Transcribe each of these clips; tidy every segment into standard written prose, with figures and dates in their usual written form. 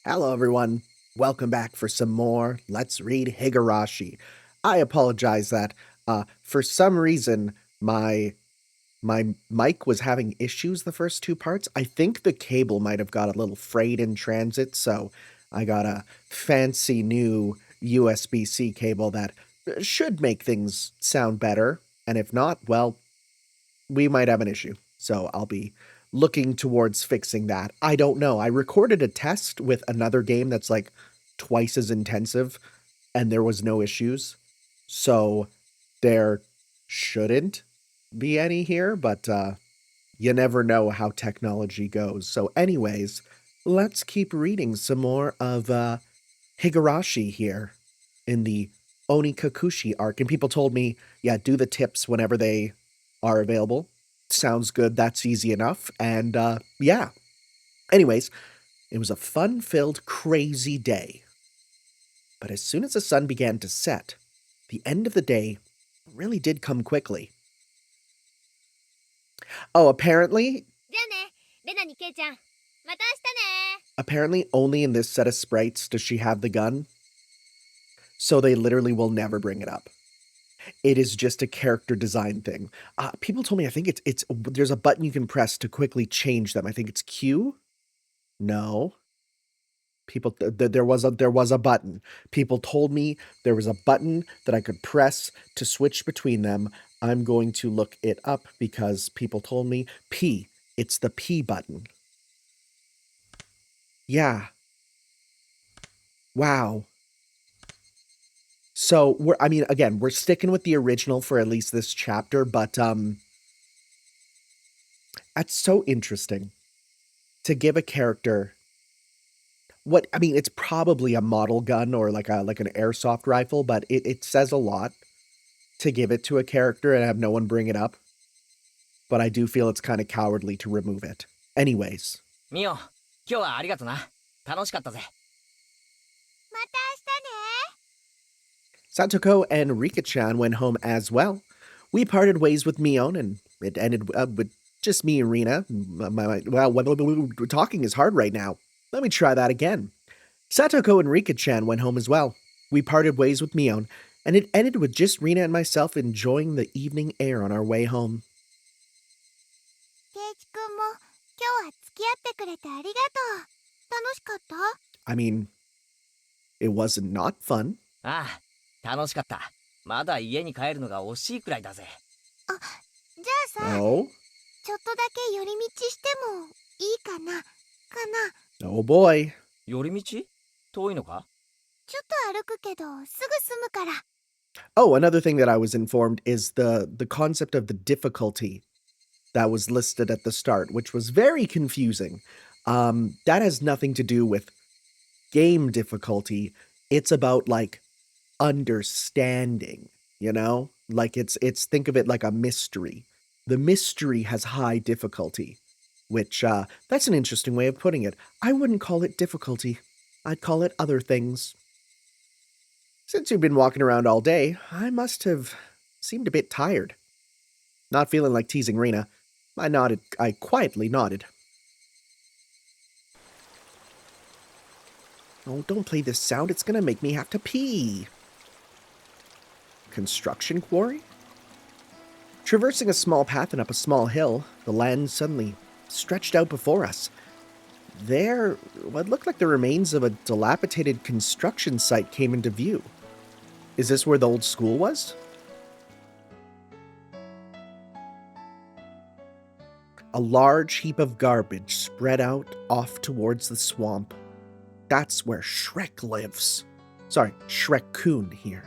Hello, everyone. Welcome back for some more Let's Read Higurashi. I apologize that for some reason my mic was having issues the first two parts. I think the cable might have got a little frayed in transit, so I got a fancy new USB-C cable that should make things sound better. And if not, well, we might have an issue. So I'll be looking towards fixing that. I don't know. I recorded a test with another game that's like twice as intensive, and there was no issues. So there shouldn't be any here, but you never know how technology goes. So anyways, let's keep reading some more of Higurashi here in the Onikakushi arc. And people told me, yeah, do the tips whenever they are available. Sounds good. That's easy enough. And yeah. Anyways, it was a fun-filled, crazy day. But as soon as the sun began to set, the end of the day really did come quickly. Oh, apparently only in this set of sprites does she have the gun. So they literally will never bring it up. It is just a character design thing. People told me I think it's there's a button you can press to quickly change them. I think it's Q. No. People there was a button. People told me there was a button that I could press to switch between them. I'm going to look it up because people told me P. It's the P button. Yeah. Wow. So we're sticking with the original for at least this chapter, but that's so interesting to give a character it's probably a model gun or like an airsoft rifle, but it says a lot to give it to a character and have no one bring it up. But I do feel it's kind of cowardly to remove it. Anyways. Mio, 今日はありがとな。楽しかったぜ。また明日ね。 Satoko and Rika-chan went home as well. We parted ways with Mion, and it ended with just me and Rina. Talking is hard right now. Let me try that again. Satoko and Rika-chan went home as well. We parted ways with Mion, and it ended with just Rina and myself enjoying the evening air on our way home. ケイチ君も今日は付き合ってくれてありがとう。楽しかった？ I mean, it wasn't not fun. ああ、楽しかった。まだ家に帰るのが惜しいくらいだぜ。あ、じゃあさ、Oh? ちょっとだけ寄り道してもいいかな？Oh boy. 寄り道？遠いのか？ちょっと歩くけどすぐ済むから。 Oh, another thing that I was informed is the concept of the difficulty that was listed at the start, which was very confusing. That has nothing to do with game difficulty. It's about like understanding, you know? Like it's think of it like a mystery. The mystery has high difficulty, which that's an interesting way of putting it. I wouldn't call it difficulty. I'd call it other things. Since you've been walking around all day, I must have seemed a bit tired. Not feeling like teasing Rina, I quietly nodded. Oh, don't play this sound, it's gonna make me have to pee. Construction quarry? Traversing a small path and up a small hill, the land suddenly stretched out before us. There, what looked like the remains of a dilapidated construction site came into view. Is this where the old school was? A large heap of garbage spread out off towards the swamp. That's where Shrek lives. Sorry, Shrek-kun here.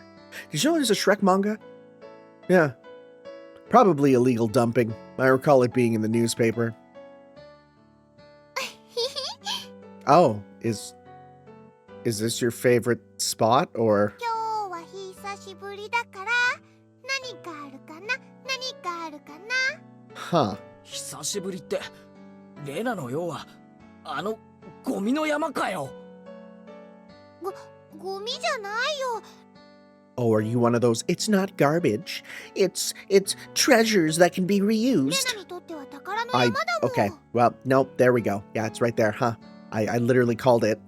Did you know there's a Shrek manga? Yeah. Probably illegal dumping. I recall it being in the newspaper. Oh, is this your favorite spot, or? 今日は久しぶりだから何かあるかな？何かあるかな？ Huh. 久しぶりって、レナのようはあのゴミの山かよ。ゴミじゃないよ。 Oh, are you one of those, it's not garbage, it's treasures that can be レ reused? ナにとっては宝の山だもん。 Okay, well, no, there we go. Yeah, it's right there, huh? I literally called it.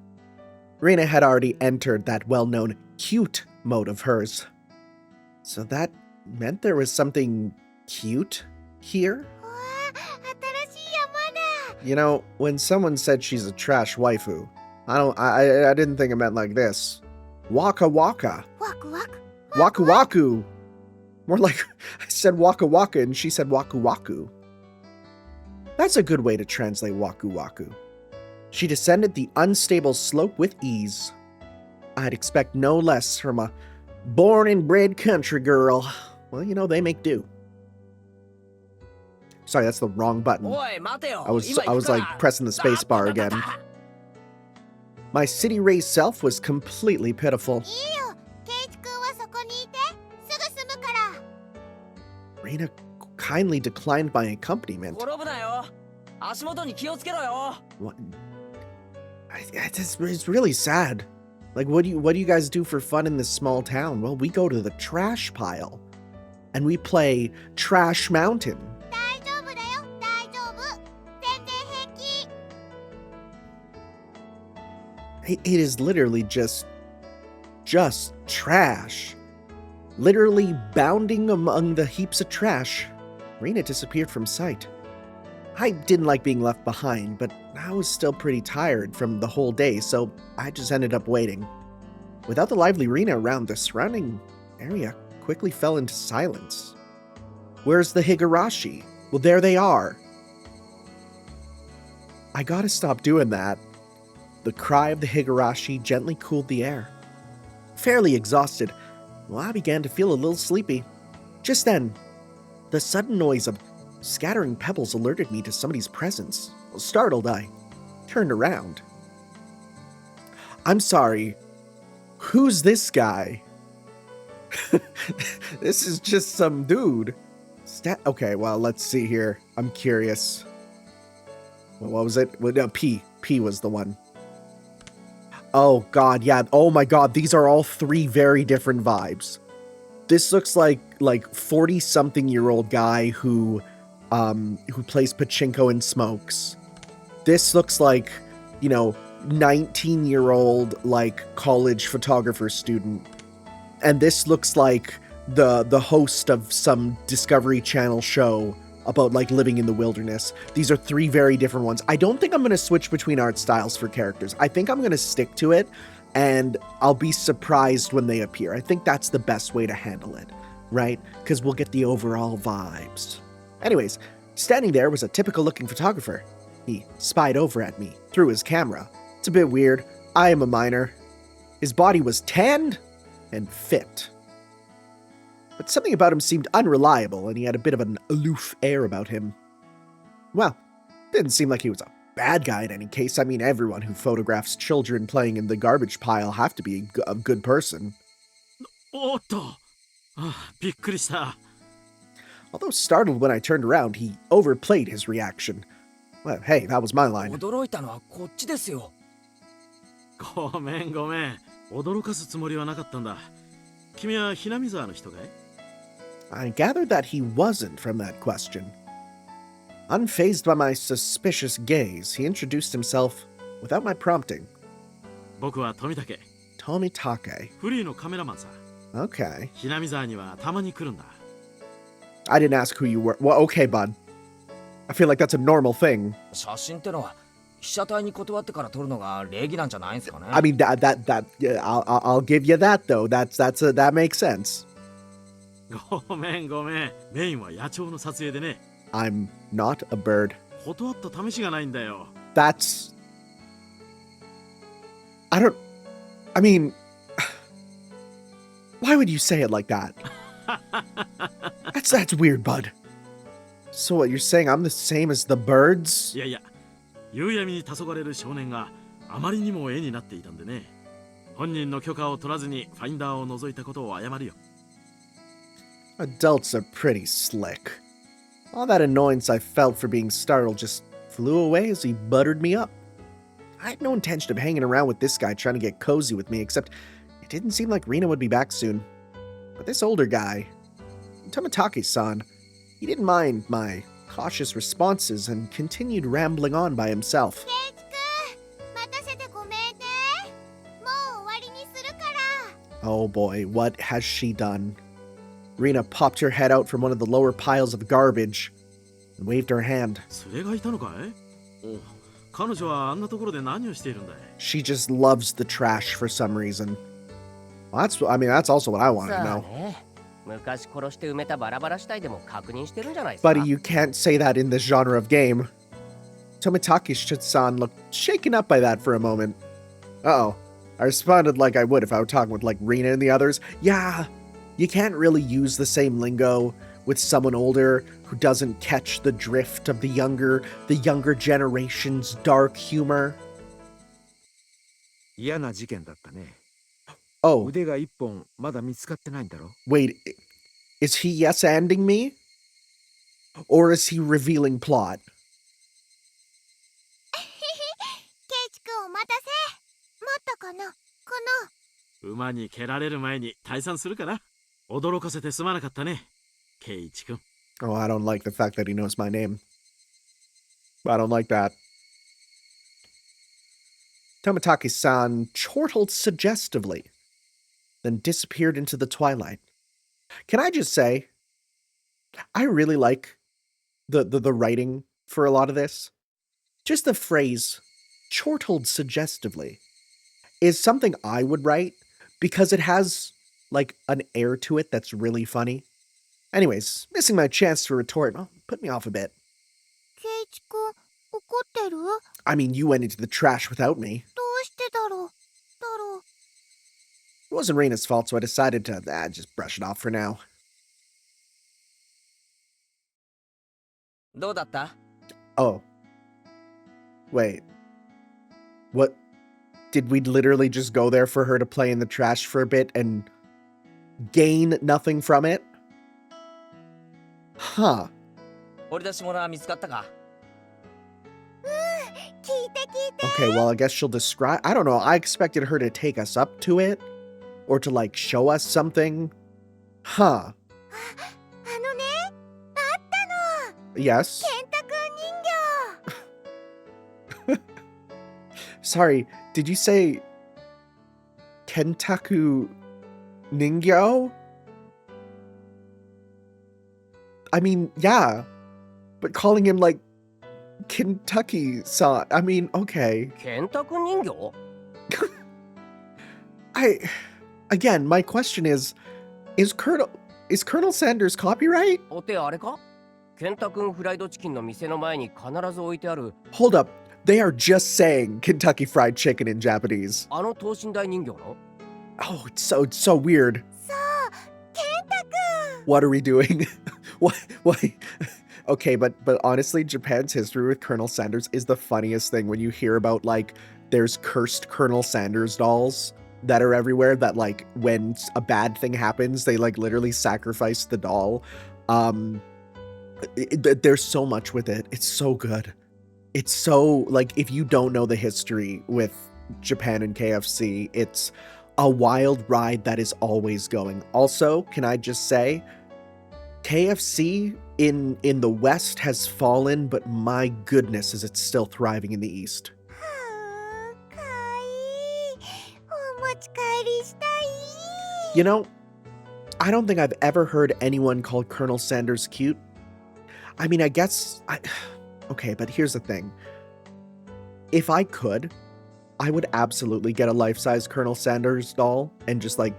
Rina had already entered that well-known cute mode of hers. So that meant there was something cute here? わあ、新しい山だ。 You know, when someone said she's a trash waifu, I didn't think it meant like this. Waka waka. ワクワク。 Waku waku. More like I said waka waka and she said waku waku. That's a good way to translate waku waku. She descended the unstable slope with ease. I'd expect no less from a born and bred country girl. Well, you know, they make do. Sorry, that's the wrong button. おい待てよ I was 今行く like から pressing the space bar again. My city-raised self was completely pitiful. いいよ。ケイチ君はそこにいて。すぐ済むから。 Rina kindly declined my accompaniment. 転ぶなよ足元に気をつけろよ What? It's really sad. Like, what do you guys do for fun in this small town? Well, we go to the trash pile, and we play Trash Mountain. 大丈夫だよ。大丈夫。全然平気。 It is literally just trash. Literally bounding among the heaps of trash. Rina disappeared from sight. I didn't like being left behind, but I was still pretty tired from the whole day, so I just ended up waiting. Without the lively Rina around, the surrounding area quickly fell into silence. Where's the Higurashi? Well, there they are. I gotta stop doing that. The cry of the Higurashi gently cooled the air. Fairly exhausted, well, I began to feel a little sleepy. Just then, the sudden noise of scattering pebbles alerted me to somebody's presence. Startled, I turned around. I'm sorry. Who's this guy? This is just some dude. Okay, well, let's see here. I'm curious. What was it? P. P was the one. Oh, God, yeah. Oh, my God. These are all three very different vibes. This looks like 40-something-year-old guy who plays pachinko and smokes. This looks like, 19-year-old, college photographer student. And this looks like the host of some Discovery Channel show about, living in the wilderness. These are three very different ones. I don't think I'm going to switch between art styles for characters. I think I'm going to stick to it, and I'll be surprised when they appear. I think that's the best way to handle it, right? Because we'll get the overall vibes. Anyways, standing there was a typical-looking photographer. He spied over at me through his camera. It's a bit weird. I am a minor. His body was tanned and fit. But something about him seemed unreliable, and he had a bit of an aloof air about him. Well, didn't seem like he was a bad guy in any case. I mean, everyone who photographs children playing in the garbage pile have to be a good person. おっと、びっくりした。 Although startled when I turned around, he overplayed his reaction. Well, hey, that was my line. 驚いたのはこっちですよごめんごめん。驚かすつもりはなかったんだ。君はひなみ沢の人かい？ I gathered that he wasn't from that question. Unfazed by my suspicious gaze, he introduced himself without my prompting. 僕は富武。 Tomitake. フリーのカメラマンさ。 Okay. ひなみ沢にはたまに来るんだ。 I didn't ask who you were. Well, okay, bud. I feel like that's a normal thing. 写真ってのは被写体に断ってから撮るのが礼儀なんじゃないんすかね I mean, yeah, I'll give you that though. That makes sense. ごめんごめん。メインは野鳥の撮影でね。 I'm not a bird. 断った試しがないんだよ。 That's. I mean. Why would you say it like that? That's weird, bud. So what, you're saying I'm the same as the birds? いやいや、夕闇に黄昏る少年があまりにも絵になっていたんでね。本人の許可を取らずにファインダーを覗いたことを謝るよ。 Adults are pretty slick. All that annoyance I felt for being startled just flew away as he buttered me up. I had no intention of hanging around with this guy trying to get cozy with me, except it didn't seem like Rina would be back soon. But this older guy, Tomitake-san, he didn't mind my cautious responses and continued rambling on by himself. ケイチ君、待たせてごめんね。Oh boy, what has she done? Rena popped her head out from one of the lower piles of garbage and waved her hand. 連れがいたのかい？おう、彼女はあんなところで何をしているんだい？ She just loves the trash for some reason. Well, that's also what I want to さあ know. ね。昔殺して埋めたバラバラ死体でも確認してるんじゃないですか。 Buddy, you can't say that in this genre of game. Tomitake-san looked shaken up by that for a moment. Uh-oh. I responded like I would if I were talking with, like, Rena and the others. Yeah, you can't really use the same lingo with someone older who doesn't catch the drift of the younger generation's dark humor. 嫌な事件だったね。 Oh, 腕が一本まだ見つかってないんだろ？ wait. Is he yes-anding me? Or is he revealing plot? ケイチくんお待たせ。もっとこの馬に蹴られる前に退散するかな。驚かせてすまなかったね、ケイイチ君。 Oh, I don't like the fact that he knows my name. I don't like that. Tomitake-san chortled suggestively, then disappeared into the twilight. Can I just say, I really like the writing for a lot of this. Just the phrase, chortled suggestively, is something I would write because it has, like, an air to it that's really funny. Anyways, missing my chance to retort, put me off a bit. ケイチくん怒ってる？ I mean, you went into the trash without me. どうしてだろう？ It wasn't Reina's fault, so I decided to just brush it off for now. どうだった？ Oh. Wait. What? Did we literally just go there for her to play in the trash for a bit and gain nothing from it? Huh. 掘り出し物は見つかったか？ 聞いて聞いて。 Okay, well, I guess she'll describe... I don't know. I expected her to take us up to it. Or to, like, show us something. Huh. あのね、あったの。 Yes? ケンタくん人形。 Sorry, did you say... Kentaku Ningyo? I mean, yeah. But calling him, like, Kentucky-san... I mean, okay. ケンタくん人形？ Again, my question is Colonel Sanders copyright? お手あれか？ケンタくんフライドチキンの店の前に必ず置いてある Hold up. They are just saying Kentucky Fried Chicken in Japanese. あの等身大人形の？ Oh, it's so weird. そう、ケンタくん。 What are we doing? Why? Okay, but honestly, Japan's history with Colonel Sanders is the funniest thing when you hear about, like, there's cursed Colonel Sanders dolls that are everywhere that, like, when a bad thing happens, they, like, literally sacrifice the doll. There's so much with it. It's so good. It's so, like, if you don't know the history with Japan and KFC, it's a wild ride that is always going. Also, can I just say, KFC in the West has fallen, but my goodness, is it still thriving in the East. はあ、かわいい。お持ち帰りしたい。 You know, I don't think I've ever heard anyone call Colonel Sanders cute. I mean, I guess... Okay, but here's the thing. If I could, I would absolutely get a life-size Colonel Sanders doll and just, like,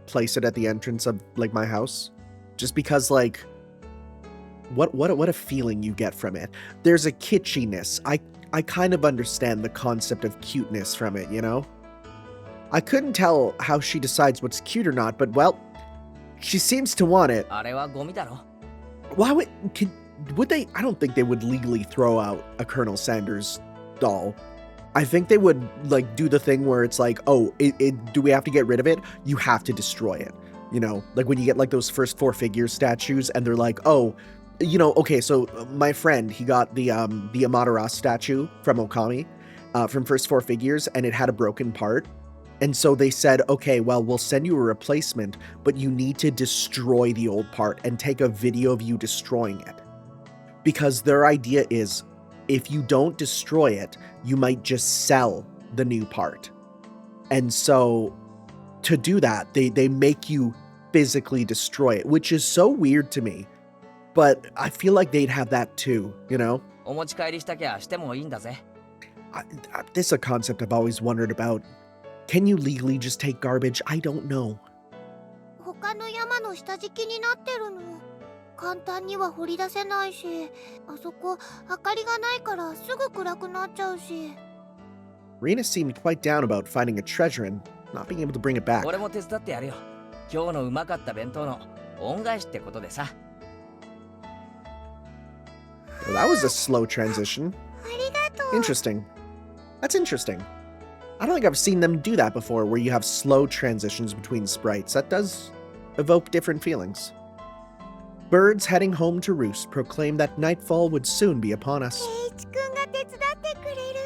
place it at the entrance of, like, my house. Just because, like, what a feeling you get from it. There's a kitschiness. I kind of understand the concept of cuteness from it, you know? I couldn't tell how she decides what's cute or not, but, well, she seems to want it. あれはゴミだろ。 Why would they? I don't think they would legally throw out a Colonel Sanders doll. I think they would, like, do the thing where it's like, oh, do we have to get rid of it? You have to destroy it. You know, like when you get, like, those first 4 figures statues and they're like, oh, you know, okay, so my friend, he got the Maebara statue from Okami, from first 4 figures, and it had a broken part. And so they said, okay, well, we'll send you a replacement, but you need to destroy the old part and take a video of you destroying it. Because their idea is, if you don't destroy it, you might just sell the new part. And so to do that, they make you physically destroy it, which is so weird to me. But I feel like they'd have that too, you know? お持ち帰りしたきゃしてもいいんだぜ。This is a concept I've always wondered about. Can you legally just take garbage? I don't know. 他の山の下敷きになってるの。簡単には掘り出せないし、あそこ明かりがないからすぐ暗くなっちゃうし。Rena seemed quite down about finding a treasure and not being able to bring it back. 俺も手伝ってやるよ。今日のうまかった弁当の恩返しってことでさ。Well, that was a slow transition. ありがとう。 Interesting. That's interesting. I don't think I've seen them do that before, where you have slow transitions between sprites. That does evoke different feelings. Birds heading home to roost proclaimed that nightfall would soon be upon us. ケイチくんが手伝ってくれる。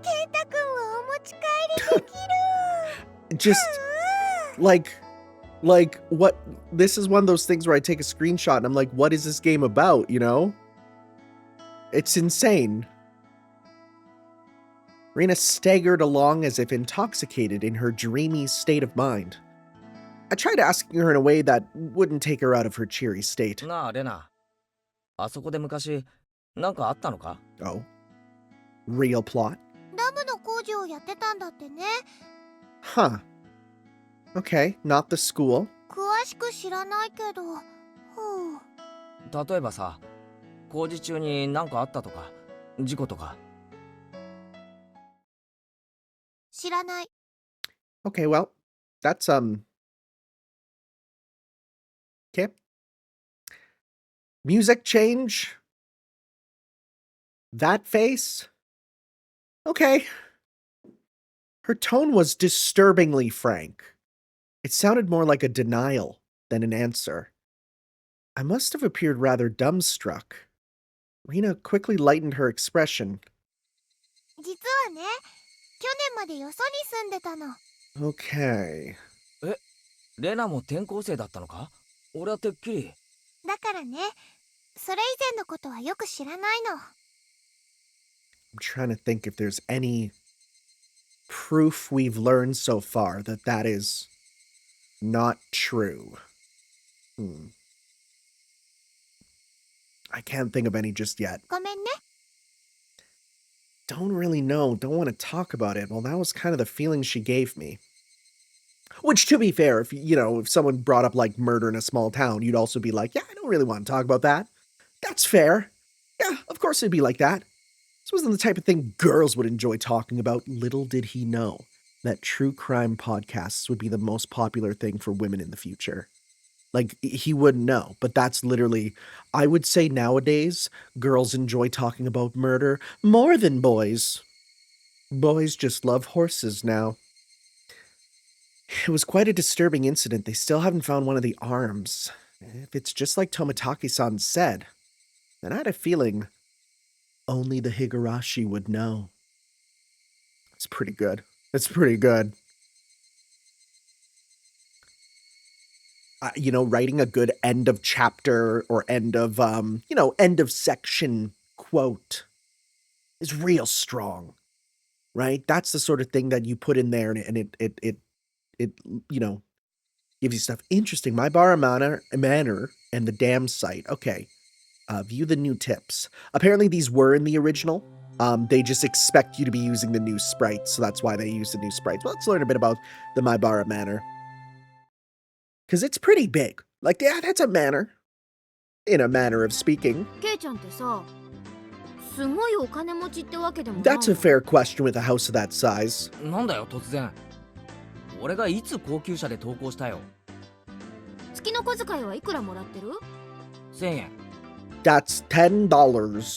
ケイタくんはお持ち帰りできる。 Just like what? This is one of those things where I take a screenshot and I'm like, what is this game about, you know? It's insane. Rena staggered along as if intoxicated in her dreamy state of mind. I tried asking her in a way that wouldn't take her out of her cheery state. なあ、レナ。あそこで昔、なんかあったのか？ Oh. Real plot? ダムの工事をやってたんだってね。 Huh. Okay, not the school. 詳しく知らないけど。ほう。例えばさ、工事中になんかあったとか、事故とか。知らない。 Okay, well, that's okay. Music change. That face. Okay. Her tone was disturbingly frank. It sounded more like a denial than an answer. I must have appeared rather dumbstruck. Rena quickly lightened her expression. 実はね、去年までよそに住んでたの。 Okay. レナも転校生だったのか？俺はてっきり。だからね、それ以前のことはよく知らないの。 I'm trying to think if there's any proof we've learned so far that that is not true. I can't think of any just yet. ごめんね。 Don't really know. Don't want to talk about it. Well, that was kind of the feeling she gave me. Which, to be fair, if someone brought up like murder in a small town, you'd also be like, yeah, I don't really want to talk about that. That's fair. Yeah, of course it'd be like that. This wasn't the type of thing girls would enjoy talking about. Little did he know that true crime podcasts would be the most popular thing for women in the future. Like, he wouldn't know, but that's literally, I would say nowadays, girls enjoy talking about murder more than boys. Boys just love horses now. It was quite a disturbing incident. They still haven't found one of the arms. If it's just like Tomitake-san said, then I had a feeling only the Higurashi would know. It's pretty good. It's pretty good. Writing a good end of chapter or end of, end of section quote is real strong, right? That's the sort of thing that you put in there and it gives you stuff. Interesting. Maebara manor and the dam site. Okay. View the new tips. Apparently these were in the original. They just expect you to be using the new sprites, so that's why they use the new sprites. Well, let's learn a bit about the Maebara manor. Because it's pretty big. Like, yeah, that's a manor. In a manner of speaking. ケイちゃんってさ、すごいお金持ちってわけでもない That's a fair question with a house of that size. なんだよ突然。俺がいつ高級車で投稿したよ。月の小遣いはいくらもらってる？ 1000円。 That's $10,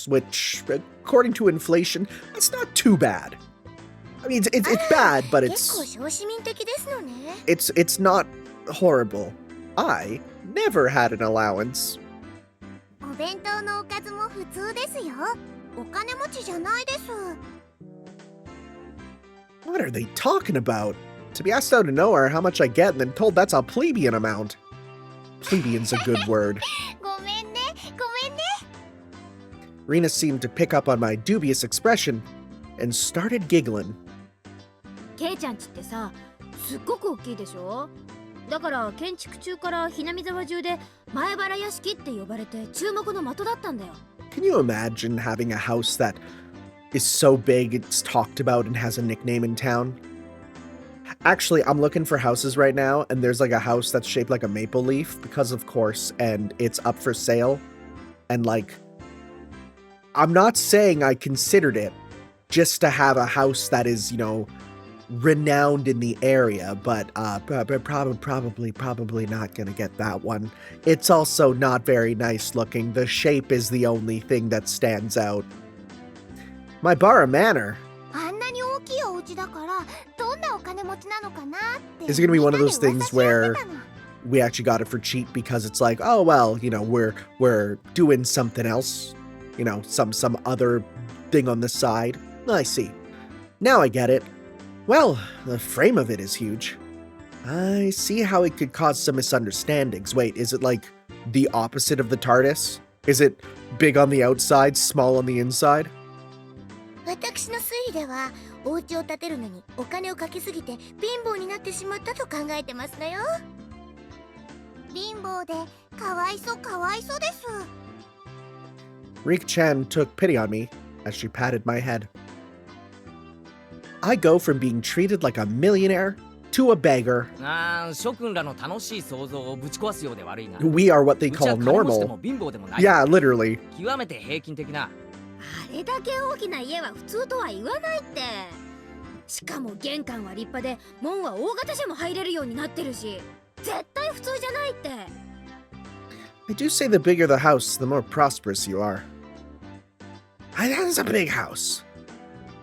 which, according to inflation, that's not too bad. I mean, it's bad, but 結構小市民的ですのね。 it's not horrible. I never had an allowance. お弁当のおかずも普通ですよ。お金持ちじゃないです。 What are they talking about? To be asked out of nowhere how much I get and then told that's a plebeian amount. Plebeian's a good word. ごめんね、ごめんね。 Rena seemed to pick up on my dubious expression and started giggling. ケイちゃんちってさ、すっごく大きいでしょ。だから建築中からひなみ沢中で前原屋敷って呼ばれて注目の的だったんだよ。 Can you imagine having a house that is so big it's talked about and has a nickname in town? Actually, I'm looking for houses right now, and there's like a house that's shaped like a maple leaf, because of course, and it's up for sale. And like, I'm not saying I considered it just to have a house that is, you know, renowned in the area, but probably not gonna get that one. It's also not very nice looking. The shape is the only thing that stands out. Maebara Manor. あんなに大きいお家だからどんなお金持ちなのかなって Is it gonna be one of みんなで those things 噂し合って where たの。 we actually got it for cheap because it's like, oh well, you know, we're doing something else, you know, some other thing on the side. I see. Now I get it. Well, the frame of it is huge. I see how it could cause some misunderstandings. Wait, is it like the opposite of the TARDIS? Is it big on the outside, small on the inside? 私の推理ではお家を建てるのにお金をかけすぎて貧乏になってしまったと考えてますのよ。貧乏でかわいそうです。 Rika-chan took pity on me as she patted my head. I go from being treated like a millionaire to a beggar. 諸君らの楽しい想像をぶち壊すようで悪いが、 We are what they うちは call 金持ちで normal. も貧乏でもない。 Yeah, literally. 極めて平均的な。あれだけ大きな家は普通とは言わないって。しかも玄関は立派で門は大型車も入れるようになってるし、絶対普通じゃないって。 I do say the bigger the house, the more prosperous you are. That is a big house.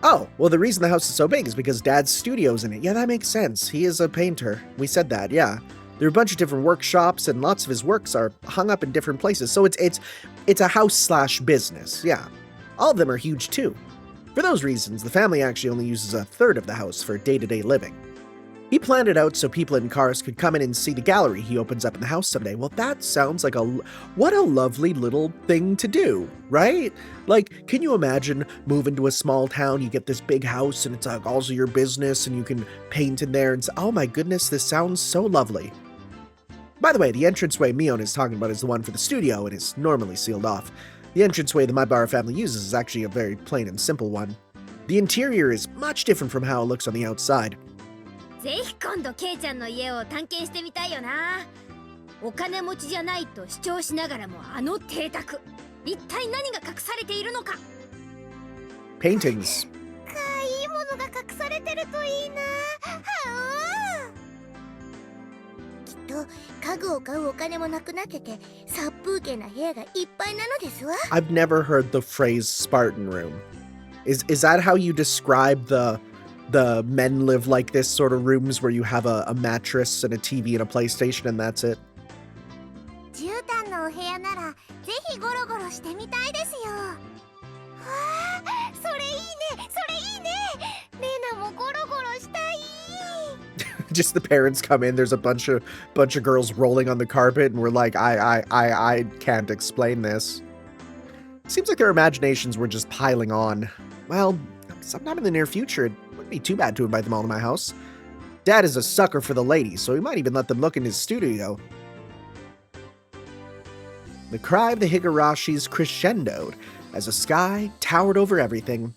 Oh, well, the reason the house is so big is because Dad's studio's in it. Yeah, that makes sense. He is a painter. We said that, yeah. There are a bunch of different workshops, and lots of his works are hung up in different places. So it's a house/business, yeah. All of them are huge, too. For those reasons, the family actually only uses a third of the house for day-to-day living. He planned it out so people in cars could come in and see the gallery he opens up in the house someday. Well, that sounds like what a lovely little thing to do, right? Like, can you imagine moving to a small town, you get this big house, and it's like also your business, and you can paint in there, and say, oh my goodness, this sounds so lovely. By the way, the entranceway Mion is talking about is the one for the studio and is normally sealed off. The entranceway the Maebara family uses is actually a very plain and simple one. The interior is much different from how it looks on the outside. ぜひ今度ケイちゃんの家を探検してみたいよな。お金持ちじゃないと主張しながらもあの邸宅、一体何が隠されているのか。 Paintings. かわいいものが隠されてるといいな。きっと家具を買うお金もなくなってて殺風景な部屋がいっぱいなのですわ。 I've never heard the phrase Spartan room. Is that how you describe the men live like this sort of rooms where you have a mattress and a TV and a PlayStation and that's it? 絨毯のお部屋ならぜひゴロゴロしてみたいですよ。わあ、それいいね、それいいね。レナもゴロゴロしたい。 Just the parents come in, there's a bunch of girls rolling on the carpet, and we're like, I can't explain this. Seems like their imaginations were just piling on. Well, sometime in the near future, it wouldn't be too bad to invite them all to my house. Dad is a sucker for the ladies, so he might even let them look in his studio. The cry of the Higurashis crescendoed as the sky towered over everything.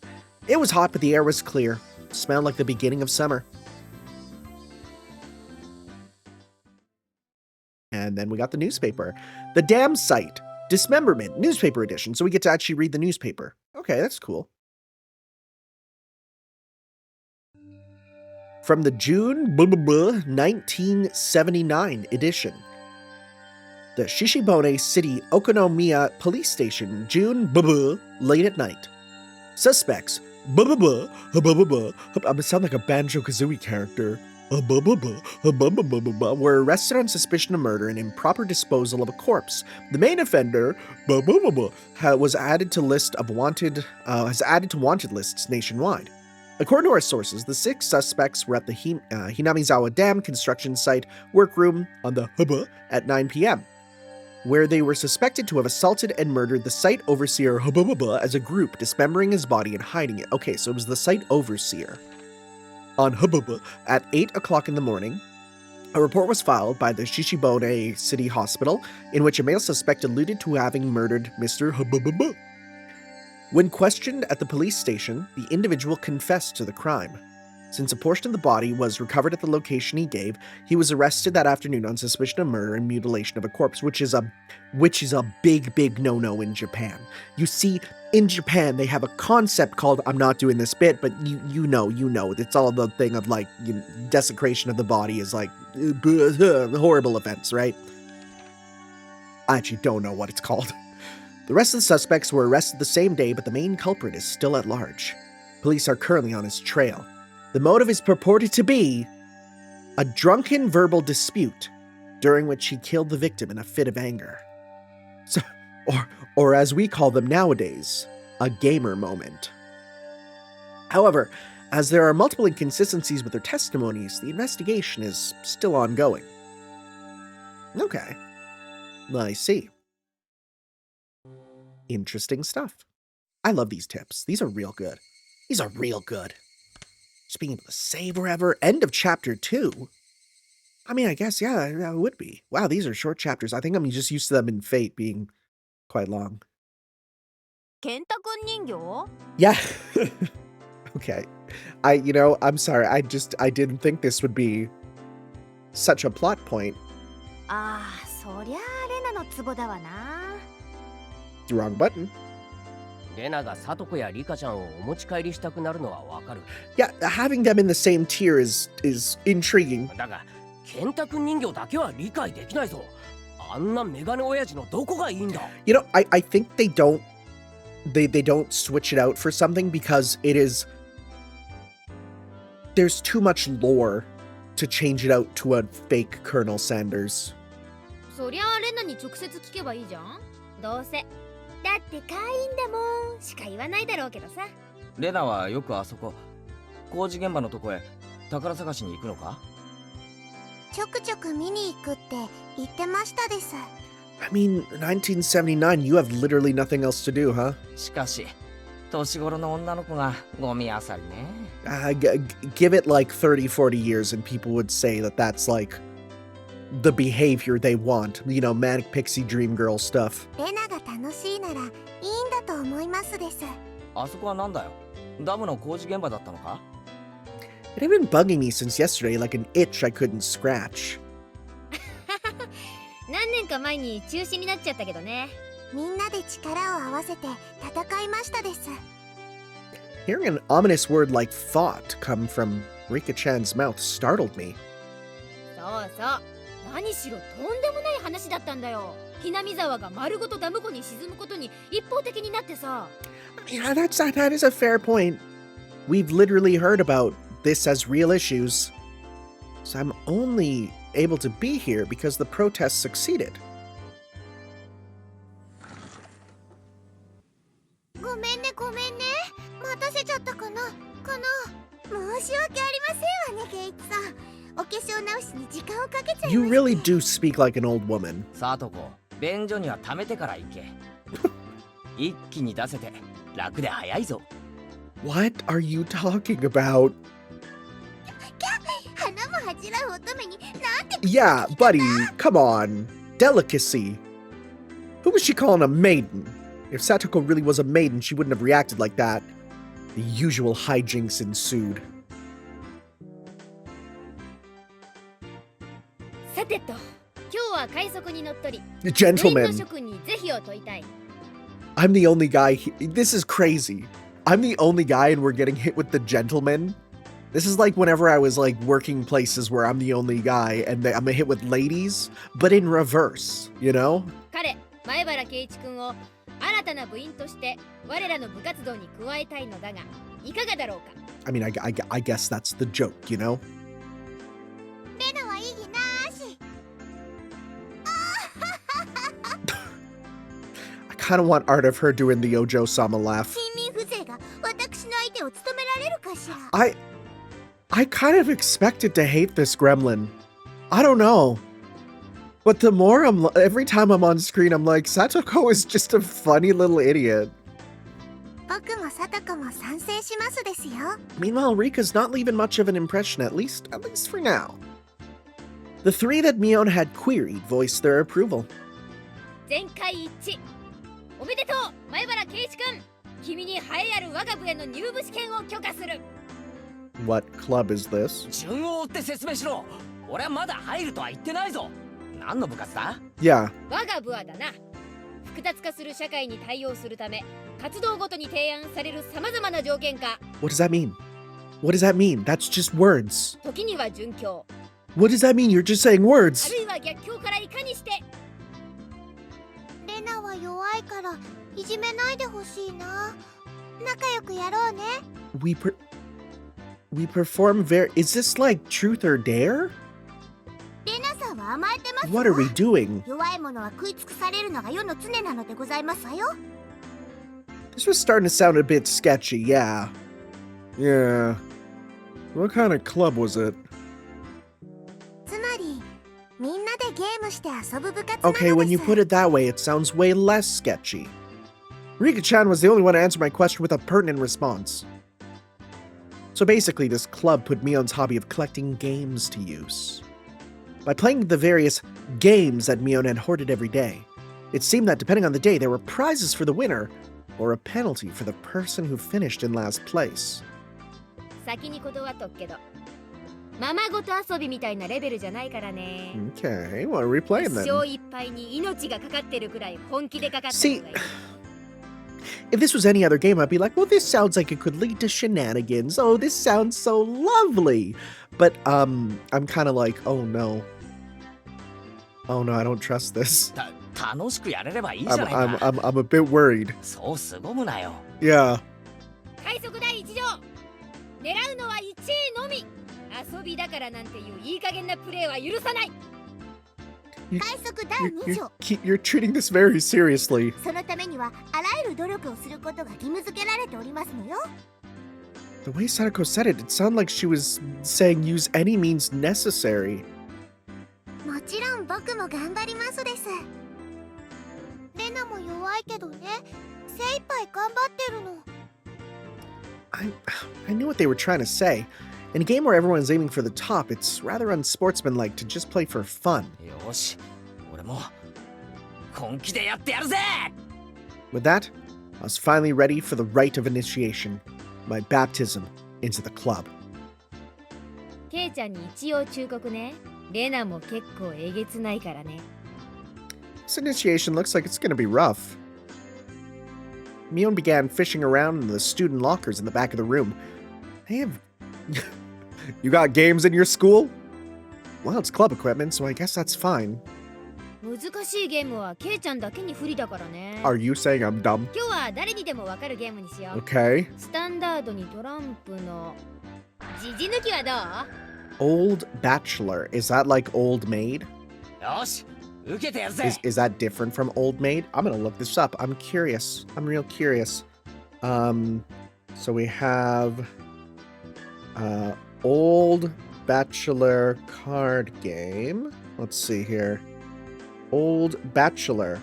It was hot, but the air was clear. It smelled like the beginning of summer. And then we got the newspaper. The Damn Site. Dismemberment. Newspaper edition. So we get to actually read the newspaper. Okay, that's cool. From the June 1979 edition. The Shishibone City Okonomiya Police Station, June late at night. Suspects I sound like a Banjo-Kazooie character. Were arrested on suspicion of murder and improper disposal of a corpse. The main offender was added to wanted lists nationwide. According to our sources, the 6 suspects were at the Hinamizawa Dam construction site workroom on the at 9 p.m., where they were suspected to have assaulted and murdered the site overseer as a group, dismembering his body and hiding it. Okay, so it was the site overseer. On Hububa at 8 o'clock in the morning, a report was filed by the Shishibone City Hospital in which a male suspect alluded to having murdered Mr. Hububa. When questioned at the police station, the individual confessed to the crime. Since a portion of the body was recovered at the location he gave, he was arrested that afternoon on suspicion of murder and mutilation of a corpse, which is a big no-no in Japan. You see, in Japan, they have a concept called, I'm not doing this bit, but you know, it's all the thing of like, desecration of the body is like, horrible offense, right? I actually don't know what it's called. The rest of the suspects were arrested the same day, but the main culprit is still at large. Police are currently on his trail. The motive is purported to be a drunken verbal dispute during which he killed the victim in a fit of anger. So, or as we call them nowadays, a gamer moment. However, as there are multiple inconsistencies with their testimonies, the investigation is still ongoing. Okay. I see. Interesting stuff. I love these tips. These are real good. These are real good. Just being able to save wherever. End of chapter 2. I mean, I guess, yeah, it would be. Wow, these are short chapters. I think I'm just used to them in Fate being quite long. Yeah. Okay. I'm sorry. I didn't think this would be such a plot point. Wrong button. レナがサトコやリカちゃんをお持ち帰りしたくなるのはわかる。 Yeah, having them in the same tier is intriguing. だが、ケンタ君人形だけは理解できないぞ。あんなメガネ親父のどこがいいんだ。You know, I think they don't switch it out for something because there's too much lore to change it out to a fake Colonel Sanders. そりゃあレナに直接聞けばいいじゃん。どうせ。だって会員だもんしか言わないだろうけどさ。レナはよくあそこ工事現場のとこへ宝探しに行くのか？ちょくちょく見に行くって言ってましたです。I mean, 1979, you have literally nothing else to do, huh? しかし年頃の女の子がゴミ漁りね。Give it like 30, 40 years and people would say that that's like the behavior they want. You know, manic pixie dream girl stuff. レナが楽しいならいいんだと思いますです。あそこはなんだよ？ダムの工事現場だったのか？ It had been bugging me since yesterday like an itch I couldn't scratch. 何年か前に中止になっちゃったけどね。みんなで力を合わせて戦いましたです。 Hearing an ominous word like thought come from Rika-chan's mouth startled me. そうそう。何しろとんでもない話だったんだよ。ひなみ沢が丸ごとダム湖に沈むことに一方的になってさ。Yeah, that is a fair point. We've literally heard about this as real issues. So I'm only able to be here because the protests succeeded. ごめんね。待たせちゃったかな。申し訳ありませんわね、ケイチさん。お化粧直しに時間をかけちゃいました。 You really do speak like an old woman. サトコ、便所には溜めてから行け。一気に出せて楽で早いぞ。What are you talking about? 花も恥じらう乙女になんて。 Yeah, buddy, come on. Delicacy. Who was she calling a maiden? If Satoko really was a maiden, she wouldn't have reacted like that. The usual hijinks ensued. さてと、今日は快速に乗っ取り、 Gentlemen. 部員の諸君に是非を問いたい。 I'm the only guy. This is crazy. I'm the only guy and we're getting hit with the gentleman. This is like whenever I was like working places where I'm the only guy and I'm hit with ladies, but in reverse, you know? 彼、前原圭一君を新たな部員として我らの部活動に加えたいのだが、いかがだろうか。 I mean, I guess that's the joke, you know? レナは意義なし。 I kind of want art of her doing the Ojo-sama laugh. 貧民風情が私の相手を務められるかしら。 I kind of expected to hate this gremlin. I don't know. But the more every time I'm on screen, I'm like, Satoko is just a funny little idiot. 僕ももさとこも賛成しますですよ。 Meanwhile, Rika's not leaving much of an impression, at least for now. The three that Mion had queried voiced their approval. 全会一致。おめでとう前原圭一君。君に栄えある我が部への入部試験を許可する。 What club is this? 順を追って説明しろ。俺はまだ入るとは言ってないぞ。何の部活だ？ Yeah. 我が部はだな。複雑化する社会に対応するため、活動ごとに提案される様々な条件下。 What does that mean? What does that mean? That's just words. 時には準教、 What does that mean? You're just saying あ words. るいは逆境からいかにして。レナは弱いからいじめないでほしいな。仲良くやろうね。 We perform Is this like truth or dare? レナさんは甘えてますわ。 What are we doing? 弱い者は食い尽くされるのが世の常なのでございますわよ。 This was starting to sound a bit sketchy, yeah. Yeah. What kind of club was it? つまりみんなでゲームして遊ぶ部活なのです。 Okay, when you put it that way, it sounds way less sketchy. Rika-chan was the only one to answer my question with a pertinent response. So basically, this club put Mion's hobby of collecting games to use. By playing the various games that Mion had hoarded every day, it seemed that depending on the day, there were prizes for the winner, or a penalty for the person who finished in last place. 先に断っとくけど、ままごと遊びみたいなレベルじゃないからね。 Okay, what are we playing 一 then? 生いっぱいに命がかかってるくらい本気でかかってる See, わよ。 if this was any other game, I'd be like, well, this sounds like it could lead to shenanigans. Oh, this sounds so lovely. But, I'm kind of like, oh no. Oh no, I don't trust this. 楽しくやれればいいじゃないか。 I'm a bit worried. そう凄むなよ。 Yeah. 快速第一条、狙うのは1位のみ。遊びだからなんていういい加減なプレーは許さない。 快速第2条。 You're treating this very seriously. そのためにはあらゆる努力をすることが義務付けられておりますのよ。 The way Sadako said it, it sounded like she was saying use any means necessary. もちろん僕も頑張りますです。レナも弱いけどね、精一杯頑張ってるの。 I knew what they were trying to say. In a game where everyone's aiming for the top, it's rather unsportsmanlike to just play for fun. よし、俺も本気でやってやるぜ。 With that, I was finally ready for the rite of initiation, my baptism into the club. ケイちゃんに一応忠告ね。レナも結構えげつないからね。 This initiation looks like it's gonna be rough. Mion began fishing around in the student lockers in the back of the room. They have... You got games in your school? Well, it's club equipment, so I guess that's fine. 難しいゲームはケイちゃんだけに不利だからね。 Are you saying I'm dumb? 今日は誰にでもわかるゲームにしよう。 Okay. スタンダードにトランプのじじ抜きはどう？ Old Bachelor. Is that like Old Maid? よし、受けてやるぜ。 Is that different from Old Maid? I'm gonna look this up. I'm curious. I'm real curious. So we have Old Bachelor card game. Let's see here. Old Bachelor.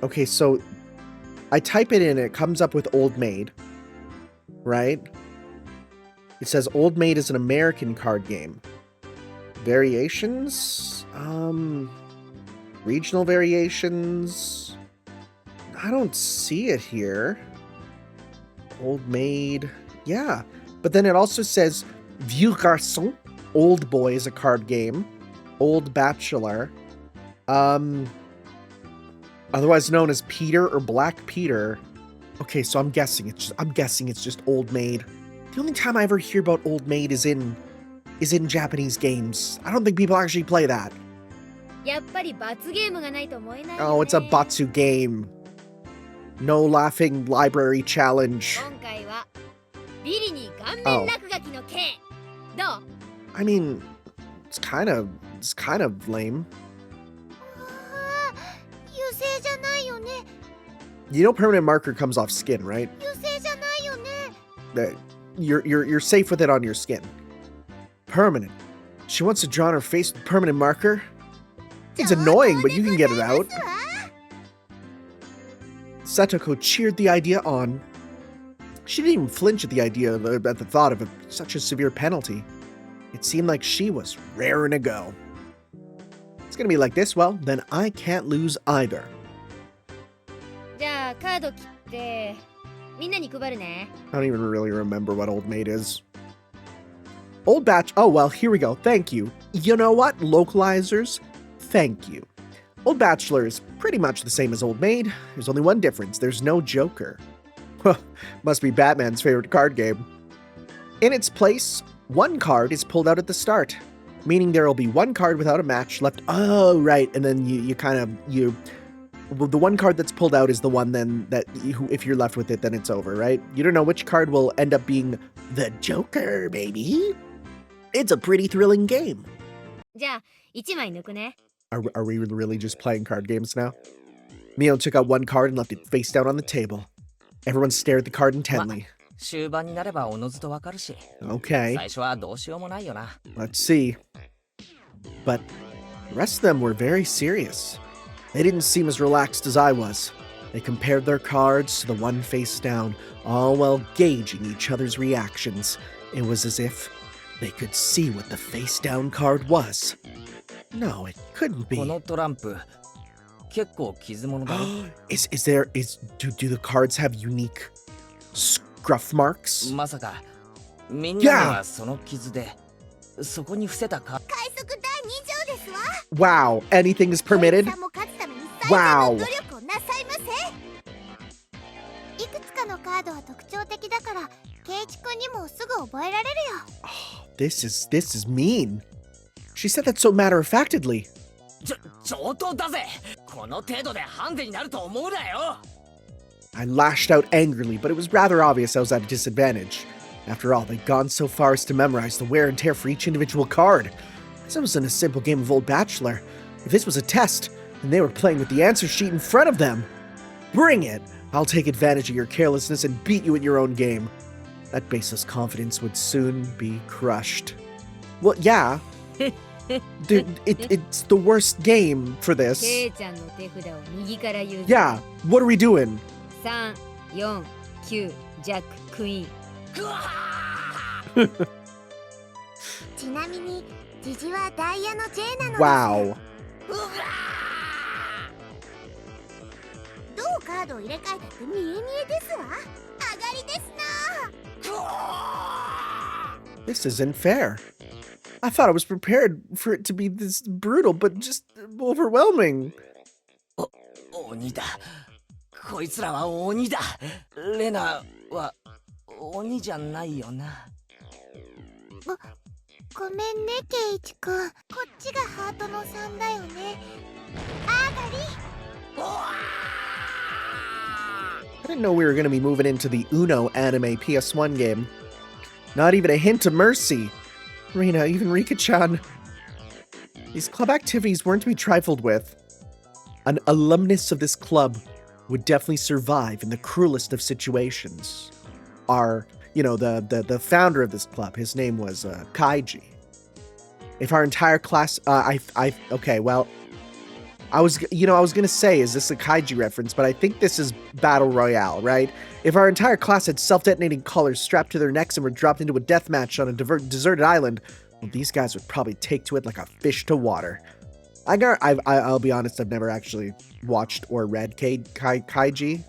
Okay, so I type it in, it comes up with Old Maid, right? It says Old Maid is an American card game. Variations? Regional variations? I don't see it here. Old Maid. Yeah. But then it also says Vieux Garçon. Old Boy is a card game. Old Bachelor. Otherwise known as Peter or Black Peter. Okay, so I'm guessing it's just Old Maid. The only time I ever hear about Old Maid is in Japanese games. I don't think people actually play that. やっぱり罰ゲームがないと思えないよね。 Oh, it's a Batsu game. No laughing library challenge. 今回はビリに顔面落書きの刑。どう？ I mean, it's kind of lame. あー、油性じゃないよね。 You know permanent marker comes off skin, right? 油性じゃないよね。 That you're safe with it on your skin. Permanent. She wants to draw on her face with permanent marker? It's annoying, but you can get it out. Setoko cheered the idea on. She didn't even flinch at the thought of such a severe penalty. It seemed like she was raring to go. It's gonna be like this, well, then I can't lose either. じゃあカード切ってみんなに配るね。 I don't even really remember what Old Maid is. Old Batch. Oh, well, here we go. Thank you. You know what? Localizers, thank you. Old Bachelor is pretty much the same as Old Maid. There's only one difference. There's no Joker. Must be Batman's favorite card game. In its place, one card is pulled out at the start, meaning there will be one card without a match left. Oh, right. And then the one card that's pulled out is the one then if you're left with it, then it's over, right? You don't know which card will end up being the Joker, baby. It's a pretty thrilling game. じゃあ1枚抜くね。 Are we really just playing card games now? Mio took out one card and left it face down on the table. Everyone stared at the card intently. 終盤になればおのずとわかるし。 Okay, 最初はどうしようもないよな。 let's see. But the rest of them were very serious. They didn't seem as relaxed as I was. They compared their cards to the one face down, all while gauging each other's reactions. It was as if they could see what the face down card was. No, it couldn't こ be. のトランプ結構傷物だろ。 Do the cards have unique scruff marks? まさかみんなにはその傷でそこに伏せたか。快速第2条ですわ。 Wow, anything is permitted? さんも勝つために最善の努力をなさいませ。いくつかのカードは特徴的だからケイチ君にもすぐ覚えられるよ。 This is mean. She said that so matter-of-factedly. 上等だぜ。この程度でハンデになると思うなよ。 I lashed out angrily, but it was rather obvious I was at a disadvantage. After all, they'd gone so far as to memorize the wear and tear for each individual card. This wasn't a simple game of Old Bachelor. If this was a test, then they were playing with the answer sheet in front of them. Bring it! I'll take advantage of your carelessness and beat you at your own game. That baseless confidence would soon be crushed. Well, yeah. Dude, it's the worst game for this. ケイちゃんの手札を右から言う。 Yeah, what are we doing? 3、4、9、ジャック、クイーン。ちなみにジジはダイヤの J なのです。 Wow. どうカードを入れ替えたって見え見えですわ。上がりですな。 This isn't fair. I thought I was prepared for it to be this brutal, but just overwhelming. 鬼だ。こいつらは鬼だ。レナは鬼じゃないよな。ごめんねケイチ君。こっちがハートの3だよね。あがり。 I didn't know we were going to be moving into the Uno anime PS1 game. Not even a hint of mercy. Rina, even Rika-chan. These club activities weren't to be trifled with. An alumnus of this club would definitely survive in the cruelest of situations. The founder of this club, his name was Kaiji. If our entire class, okay, well, I was gonna say, is this a Kaiji reference? But I think this is Battle Royale, right? If our entire class had self-detonating collars strapped to their necks and were dropped into a death match on a deserted island, well, these guys would probably take to it like a fish to water. I'll be honest, I've never actually watched or read Kaiji.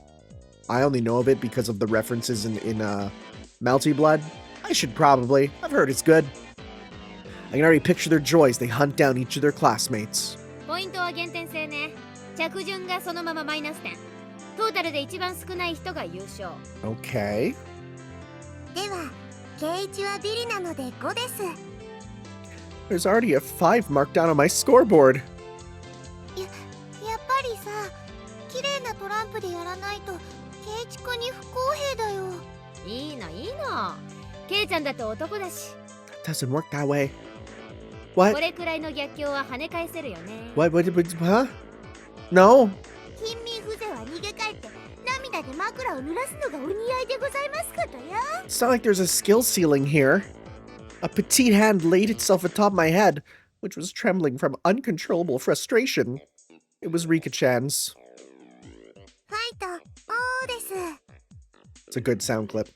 I only know of it because of the references in Melty Blood. I should probably. I've heard it's good. I can already picture their joy as they hunt down each of their classmates. ポイントは減点制ね。着順がそのままマイナス点。トータルで一番少ない人が優勝。 Okay. ではケイチはビリなので5です。 There's already a 5 marked down on my scoreboard. やっぱりさ、綺麗なトランプでやらないとケイチ君に不公平だよ。いいの。ケイちゃんだって男だし。 It doesn't work that way. What? これくらいの逆境は跳ね返せるよね。 What? Huh? No. 貧民風情は逃げ帰って涙で枕を濡らすのがお似合いでございますことよ。 It's not like there's a skill ceiling here. A petite hand laid itself atop my head, which was trembling from uncontrollable frustration. It was Rika-chan's. ファイトオ It's a good sound clip.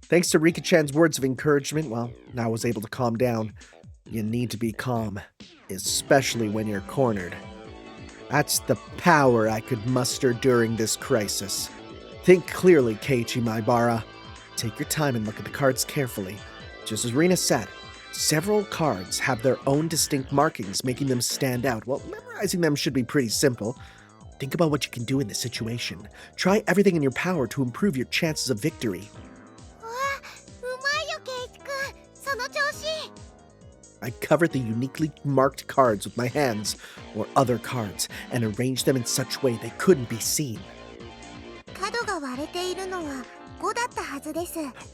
Thanks to Rika-chan's words of encouragement, well, I was able to calm down. You need to be calm, especially when you're cornered. That's the power I could muster during this crisis. Think clearly, Keiichi Maebara. Take your time and look at the cards carefully. Just as Rina said, several cards have their own distinct markings, making them stand out. Well, memorizing them should be pretty simple. Think about what you can do in this situation. Try everything in your power to improve your chances of victory. I covered the uniquely marked cards with my hands, or other cards, and arranged them in such a way they couldn't be seen.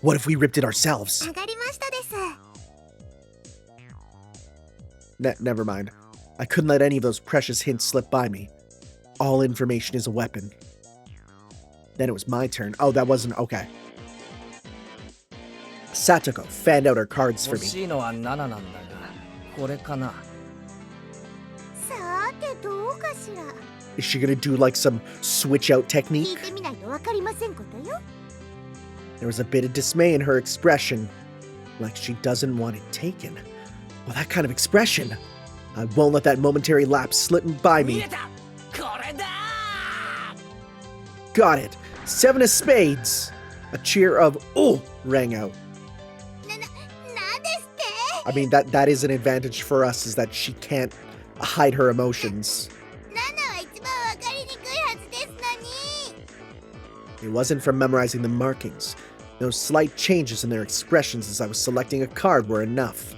What if we ripped it ourselves? Never mind. I couldn't let any of those precious hints slip by me. All information is a weapon. Then it was my turn. Oh, that wasn't... okay. Satoko fanned out her cards for me. 欲しいのは7なんだが、これかな。Is she gonna do like some switch out technique? There was a bit of dismay in her expression, like she doesn't want it taken. Well, that kind of expression. I won't let that momentary lapse slip by me. 見えた。これだ。 Got it. 7 of spades. A cheer of "oh" rang out. I mean, that is an advantage for us, is that she can't hide her emotions. It wasn't from memorizing the markings. Those slight changes in their expressions as I was selecting a card were enough.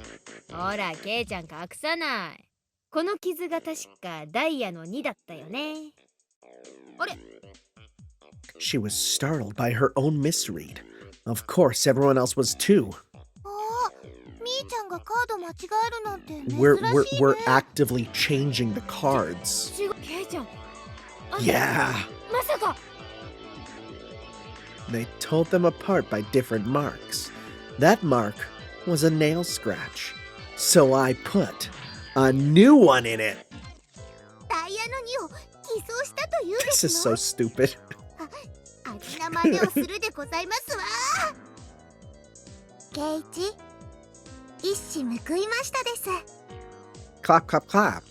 ほら、ケイちゃん隠さない。この傷が確かダイヤの2だったよね。あれ？ She was startled by her own misread. Of course, everyone else was too. We're actively changing the cards. ケイちゃん。 Yeah. まさか。 They told them apart by different marks. That mark was a nail scratch. So I put a new one in it. This is so stupid. Clap, clap, clap.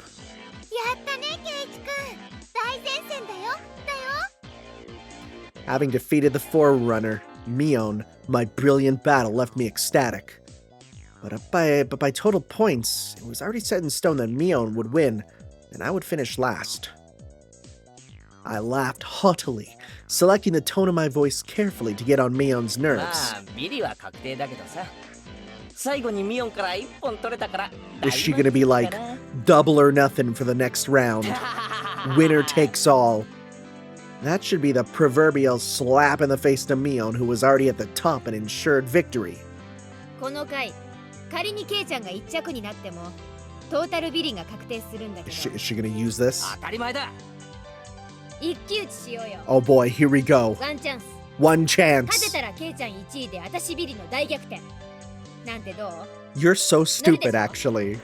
Having defeated the Forerunner, Mion, my brilliant battle left me ecstatic. But by total points, it was already set in stone that Mion would win, and I would finish last. I laughed haughtily, selecting the tone of my voice carefully to get on Mion's ま nerves. あ、ビリは確定だけどさ。最後にミオンから1本取れたから。 Is she gonna be like, double or nothing for the next round? Winner takes all. That should be the proverbial slap in the face to Mion, who was already at the top and ensured victory. この回、仮にケイちゃんが1着になっても、トータルビリが確定するんだけ Is ど。 she gonna use this? 当たり前だ。一騎打ちしようよ。 Oh boy, here we go. ワンチャンス。 One 勝 chance. てたらケイちゃん1位で私ビリの大逆転。なんてどう？ You're so stupid, actually.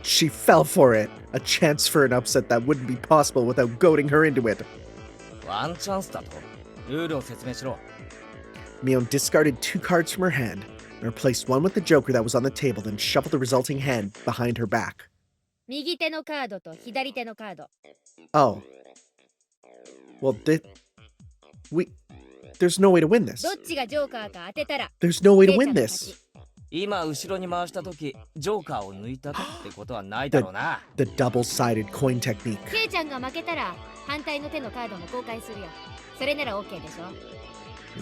She fell for it. A chance for an upset that wouldn't be possible without goading her into it. ワンチャンスだと。ルールを説明しろ。 Mion discarded 2 cards from her hand and replaced one with the joker that was on the table, then shuffled the resulting hand behind her back. 右手のカードと左手のカード。 Oh. Well, there's no way to win this. どっちがジョーカーか当てたら、 There's no way ケ to イちゃ win んの this. 勝ち。今後ろに回した時ジョーカーを抜いたってことはないだろうな。 The double-sided coin technique. ケイちゃんが負けたら反対の手のカードも公開するよ。それなら OK でしょ。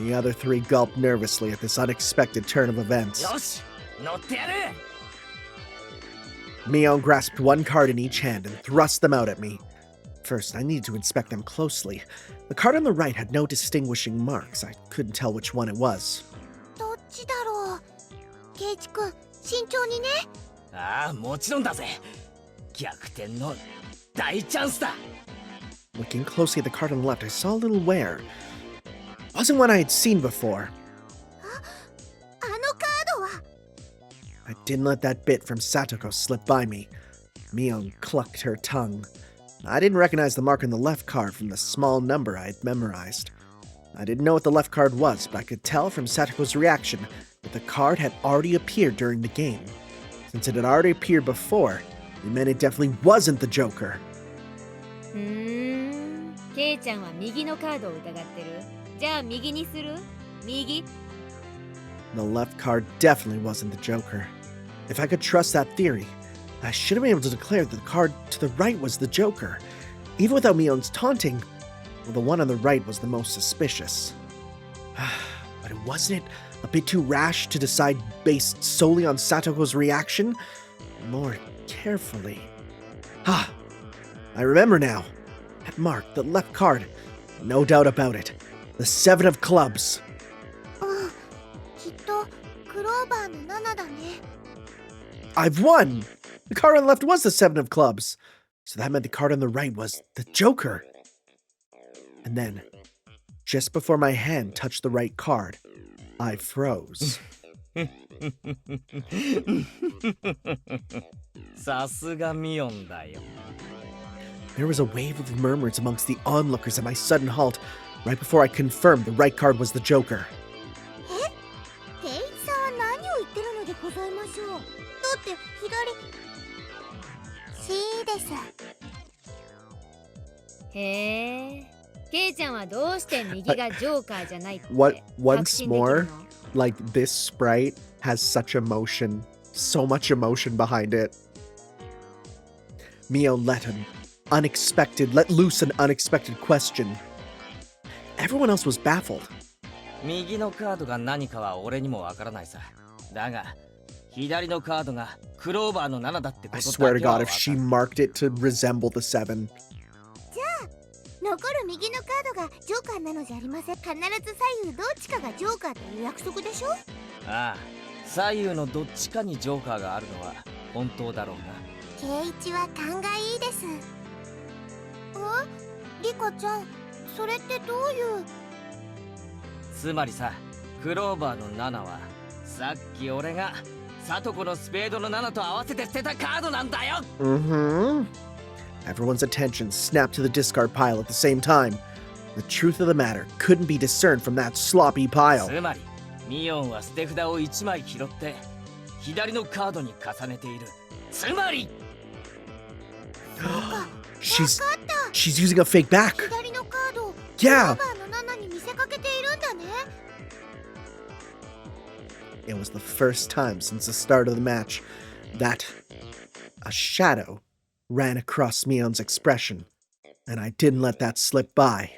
The other 3 gulped nervously at this unexpected turn of events. よし、乗ってやる。 Mion grasped 1 card in each hand and thrust them out at me. First, I needed to inspect them closely. The card on the right had no distinguishing marks. I couldn't tell which one it was. ああ、もちろんだぜ。逆転の大チャンスだ。 Looking closely at the card on the left, I saw a little wear. It wasn't one I had seen before. I didn't let that bit from Satoko slip by me. Mion clucked her tongue. I didn't recognize the mark on the left card from the small number I had memorized. I didn't know what the left card was, but I could tell from Satoko's reaction that the card had already appeared during the game. Since it had already appeared before, it meant it definitely wasn't the Joker. ケイちゃんは右のカードを疑ってる。じゃあ右にする？右？ The left card definitely wasn't the Joker. If I could trust that theory, I should have been able to declare that the card to the right was the Joker. Even without Mion's taunting, well, the one on the right was the most suspicious. But wasn't it a bit too rash to decide based solely on Satoko's reaction? More carefully. I remember now. That mark, the left card. No doubt about it. The 7 of clubs. きっとクローバーの7だね。 I've won! The card on the left was the 7 of clubs. So that meant the card on the right was the Joker. And then, just before my hand touched the right card, I froze. さすがミオンだよ。 There was a wave of murmurs amongst the onlookers at my sudden halt, right before I confirmed the right card was the Joker. ケイイチさんは何を言ってるのでございましょう。だって左。C です。へえ。ケイちゃんはどうして右がジョーカーじゃないって What 確 once 信できる more, の？ like this sprite has such emotion, so much emotion behind it. Mio let loose an unexpected question. Everyone else was baffled. 右のカードが何かは俺にもわからないさ。だが、左のカードがクローバーの7だってこ I と swear だ to けは God, わ if か she る。 marked it to resemble the 7. 残る右のカードがジョーカーなのじゃありません。必ず左右どっちかがジョーカーという約束でしょ。ああ、左右のどっちかにジョーカーがあるのは本当だろうな。ケイイチは勘がいいです。リカちゃん、それってどういう？つまりさ、クローバーの7はさっき俺がサトコのスペードの7と合わせて捨てたカードなんだよ。Mm-hmm. Everyone's attention snapped to the discard pile at the same time. The truth of the matter couldn't be discerned from that sloppy pile. つまりミオンは捨て札を1枚拾って左のカードに重ねている。つまり She's using a fake back. 左のカードを Yeah. クローバーの7に見せかけているんだね。 It was the first time since the start of the match that a shadow ran across Mion's expression, and I didn't let that slip by.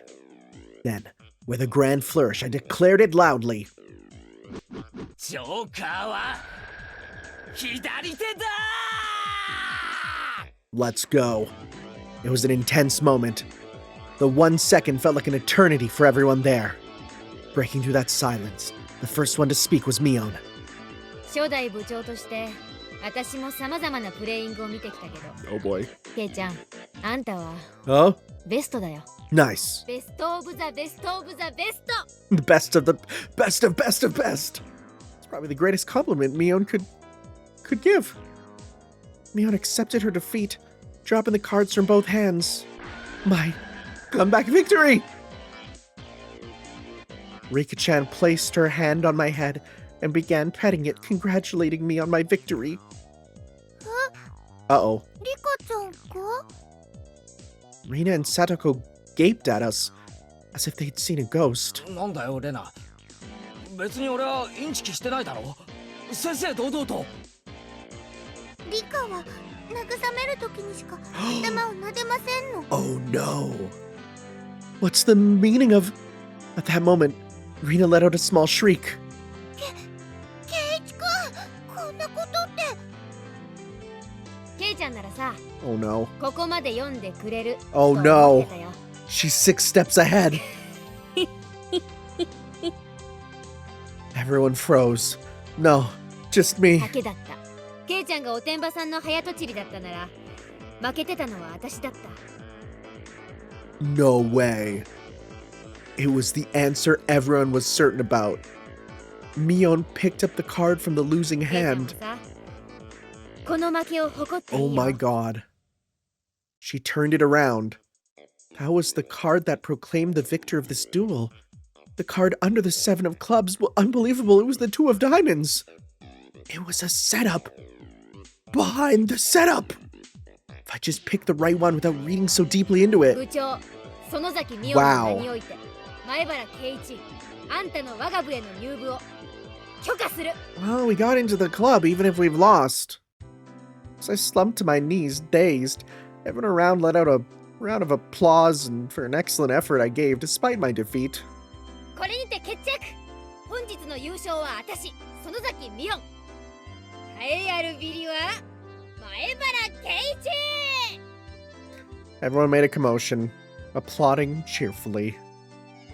Then, with a grand flourish, I declared it loudly. ジョーカーは左手だ。 Let's go. It was an intense moment. The 1 second felt like an eternity for everyone there. Breaking through that silence, the first one to speak was Mion. 初代部長として私も様々なプレイングを見てきたけど。Oh boy. ケイちゃん、あんたは Oh? ベストだよ。 Nice. ベストオブザベストオブザベスト。 The best of the best of best of best. It's probably the greatest compliment Mion could give. Mion accepted her defeat, dropping the cards from both hands. My comeback victory! Rika-chan placed her hand on my head and began petting it, congratulating me on my victory. Uh-oh. リカちゃんが？ Rina and Satoko gaped at us, as if they'd seen a ghost. なんだよレナ。別に俺はインチキしてないだろ。先生堂々と。リカは慰めるときにしか頭を撫でませんの。 Oh no. What's the meaning of... At that moment, Rina let out a small shriek. ケイイチくん、こんなことって。ケイちゃんならさ、 Oh no. ここまで読んでくれる。 Oh と no. 思ってたよ。 She's 6 steps ahead. Everyone froze. No, just me. 賭けだった。ケイちゃんがおてんばさんの早とちりだったなら、負けてたのは私だった。 No way. It was the answer everyone was certain about. Mion picked up the card from the losing ケイちゃんも hand. さ、この負けを誇っていい Oh よ。 my god. She turned it around. That was the card that proclaimed the victor of this duel. The card under the 7 of clubs, well, unbelievable, it was the 2 of diamonds. It was a setup. Behind the setup. If I just picked the right one without reading so deeply into 部 it. 長園崎美音の Wow. 名において前原圭一あんたの我が部への入部を許可する Well, we got into the club even if we've lost. As I slumped to my knees, dazed, everyone around let out a round of applause and for an excellent effort I gave despite my defeat. これにて決着本日の優勝は私園崎美音栄えあるビリは前原圭一 Everyone made a commotion, applauding cheerfully.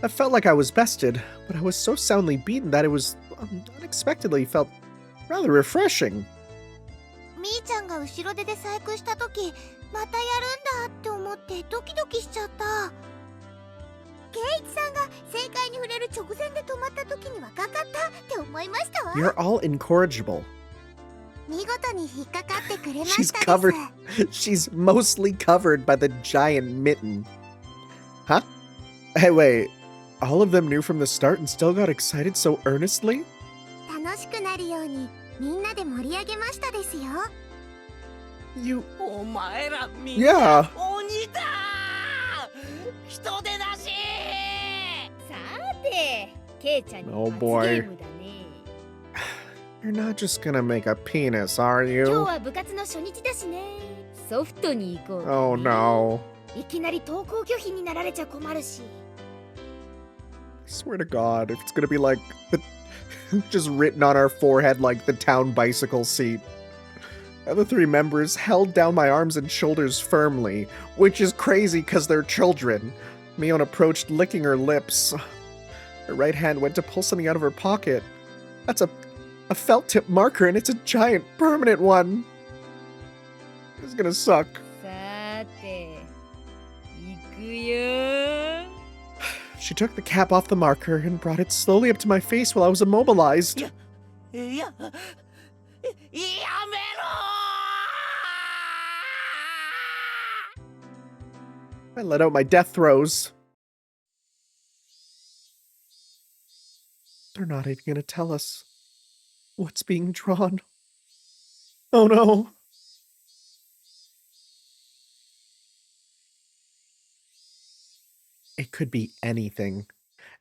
I felt like I was bested, but I was so soundly beaten that it was unexpectedly felt rather refreshing. みーちゃんが後ろ手で細工した時またやるんだって思ってドキドキしちゃった。ケイチさんが正解に触れる直前で止まった時にはかかったって思いましたわ。 You're all incorrigible. 見事に引っかかってくれま She's したです。 covered. She's mostly covered by the giant mitten. Huh? Hey, wait. All of them knew from the start and still got excited so earnestly? 楽しくなるようにみんなで盛り上げましたですよ。 You... お前らみんな Yeah. 鬼だ人手なしさてケイちゃんに Oh 罰 boy. ゲームだね You're not just gonna make a penis, are 今日 you? は部活の初日だしねソフトに行こうかね Oh no. いきなり登校拒否になられちゃ困るし I swear to God, if it's gonna be like... just written on our forehead like the town bicycle seat. The other 3 members held down my arms and shoulders firmly, which is crazy because they're children. Mion approached, licking her lips. Her right hand went to pull something out of her pocket. That's a felt tip marker, and it's a giant permanent one. This is gonna suck. さて行くよ She took the cap off the marker and brought it slowly up to my face while I was immobilized. いややめろ I let out my death throes. They're not even gonna tell us what's being drawn. Oh no. It could be anything.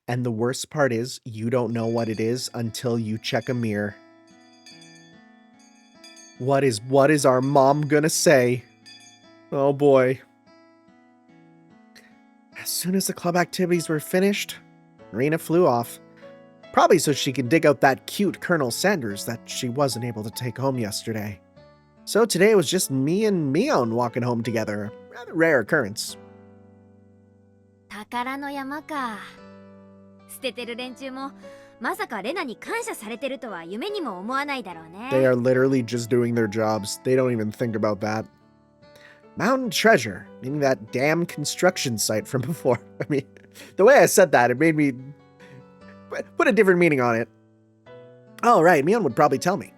And the worst part is, you don't know what it is until you check a mirror. What is our mom gonna say? Oh boy. As soon as the club activities were finished, Rena flew off. Probably so she could dig out that cute Colonel Sanders that she wasn't able to take home yesterday. So today it was just me and Mion walking home together. A rather rare occurrence. 宝の山か捨ててる連中もまさかレナに感謝されてるとは夢にも思わないだろうね They are literally just doing their jobs. They don't even think about that. Mountain treasure, meaning that damn construction site from before. I mean, the way I said that, it made me put a different meaning on it. Oh, right, Mion would probably tell me.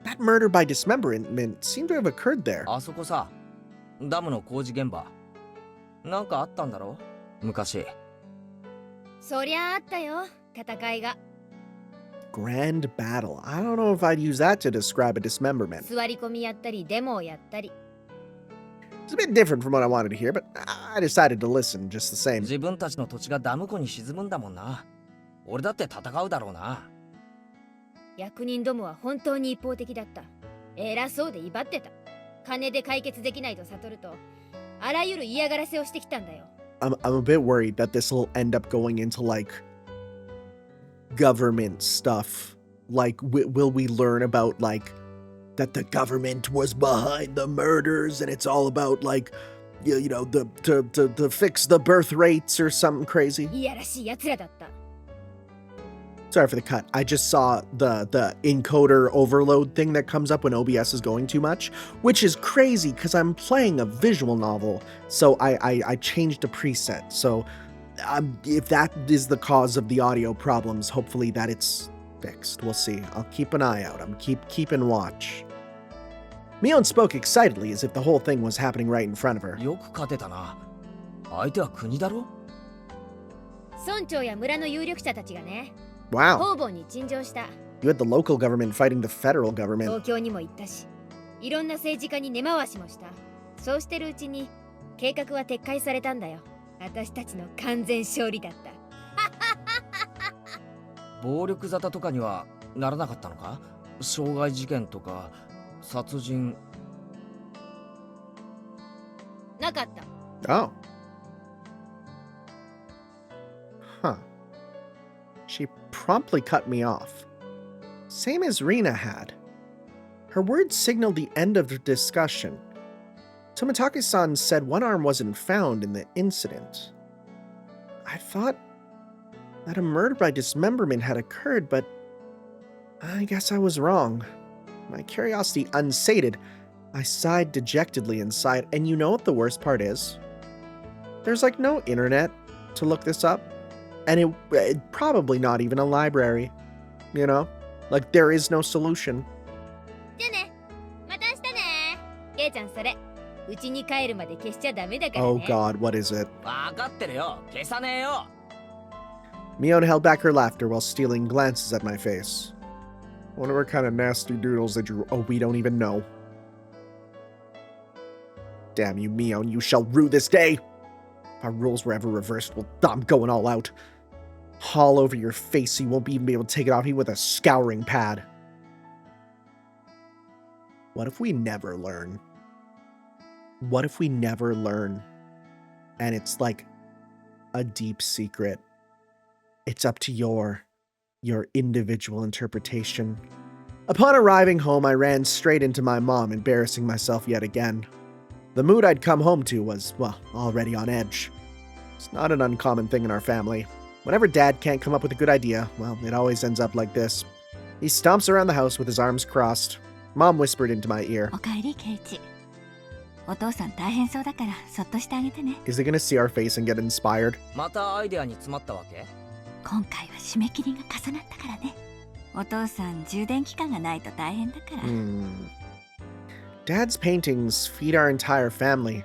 That murder by dismemberment seemed to have occurred there. あそこさダムの工事現場なんかあったんだろ昔そりゃあったよ戦いが Grand battle. I don't know if I'd use that to describe a dismemberment. 座り込みやったりデモをやったり It's a bit different from what I wanted to hear, but I decided to listen just the same. 自分たちの土地がダム湖に沈むんだもんな俺だって戦うだろうな役人どもは本当に一方的だった偉そうで威張ってた金で解決できないと悟るとあらゆる嫌がらせをしてきたんだよ I'm a bit worried that this will end up going into like government stuff. Like, will we learn about like that the government was behind the murders and it's all about like, you know, to fix the birth rates or something crazy? いやらしい奴らだった Sorry for the cut. I just saw the encoder overload thing that comes up when OBS is going too much, which is crazy because I'm playing a visual novel. So I changed a preset. So if that is the cause of the audio problems, hopefully that it's fixed. We'll see. I'll keep an eye out. I'm keeping watch. Mion spoke excitedly as if the whole thing was happening right in front of her. よく勝てたな相手は国だろ村長や村の有力者たちがね、 Wow. 方々に陳情した。 You had the local government fighting the federal government. 東京にも行ったし、いろんな政治家に根回しもした。そうしてるうちに計画は撤回されたんだよ。私たちの完全勝利だった。暴力沙汰とかにはならなかったのか？傷害事件とか殺人。なかった。 Oh. Huh. She promptly cut me off. Same as Rina had. Her words signaled the end of the discussion. Tomitake-san said one arm wasn't found in the incident. I thought that a murder by dismemberment had occurred, but I guess I was wrong. My curiosity unsated, I sighed dejectedly inside, and you know what the worst part is? There's like no internet to look this up, and it probably not even a library, you know? Like there is no solution. じゃあね。また明日ね。ケイちゃんそれ、うちに帰るまで消しちゃダメだからね。 Oh god, what is it? わかってるよ。消さねえよ。 Mion held back her laughter while stealing glances at my face. Wonder what kind of nasty doodles they drew. Oh, we don't even know. Damn you, Mion, you shall rue this day! If our rules were ever reversed, well, I'm going all out. All over your face so you won't even be able to take it off even with a scouring pad. What if we never learn? What if we never learn? And it's like a deep secret. It's up to your individual interpretation. Upon arriving home, I ran straight into my mom, embarrassing myself yet again. The mood I'd come home to was, well, already on edge. It's not an uncommon thing in our family. Whenever Dad can't come up with a good idea, well, it always ends up like this. He stomps around the house with his arms crossed. Mom whispered into my ear. おかえりケイチ。お父さん大変そうだからそっとしてあげてね。 Is he gonna see our face and get inspired? またアイデアに詰まったわけ？今回は締め切りが重なったからね。お父さん充電期間がないと大変だから。Dad's paintings feed our entire family.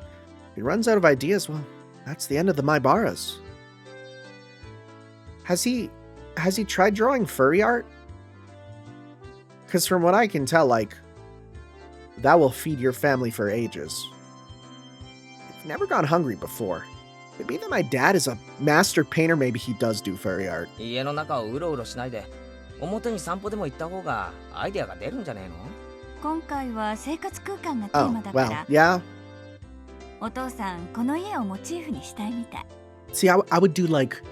If he runs out of ideas, well, that's the end of the Maebaras. Has he tried drawing furry art? Because from what I can tell, like, that will feed your family for ages. I've never gone hungry before. Maybe that my dad is a master painter, maybe he does do furry art. 家の中をうろうろしないで、表に散歩でも行った方がアイデアが出るんじゃねえの？今回は生活空間がテー Oh, マだか well, ら、 yeah. お父さんこの家をモチーフにしたいみたい。 See, I would do like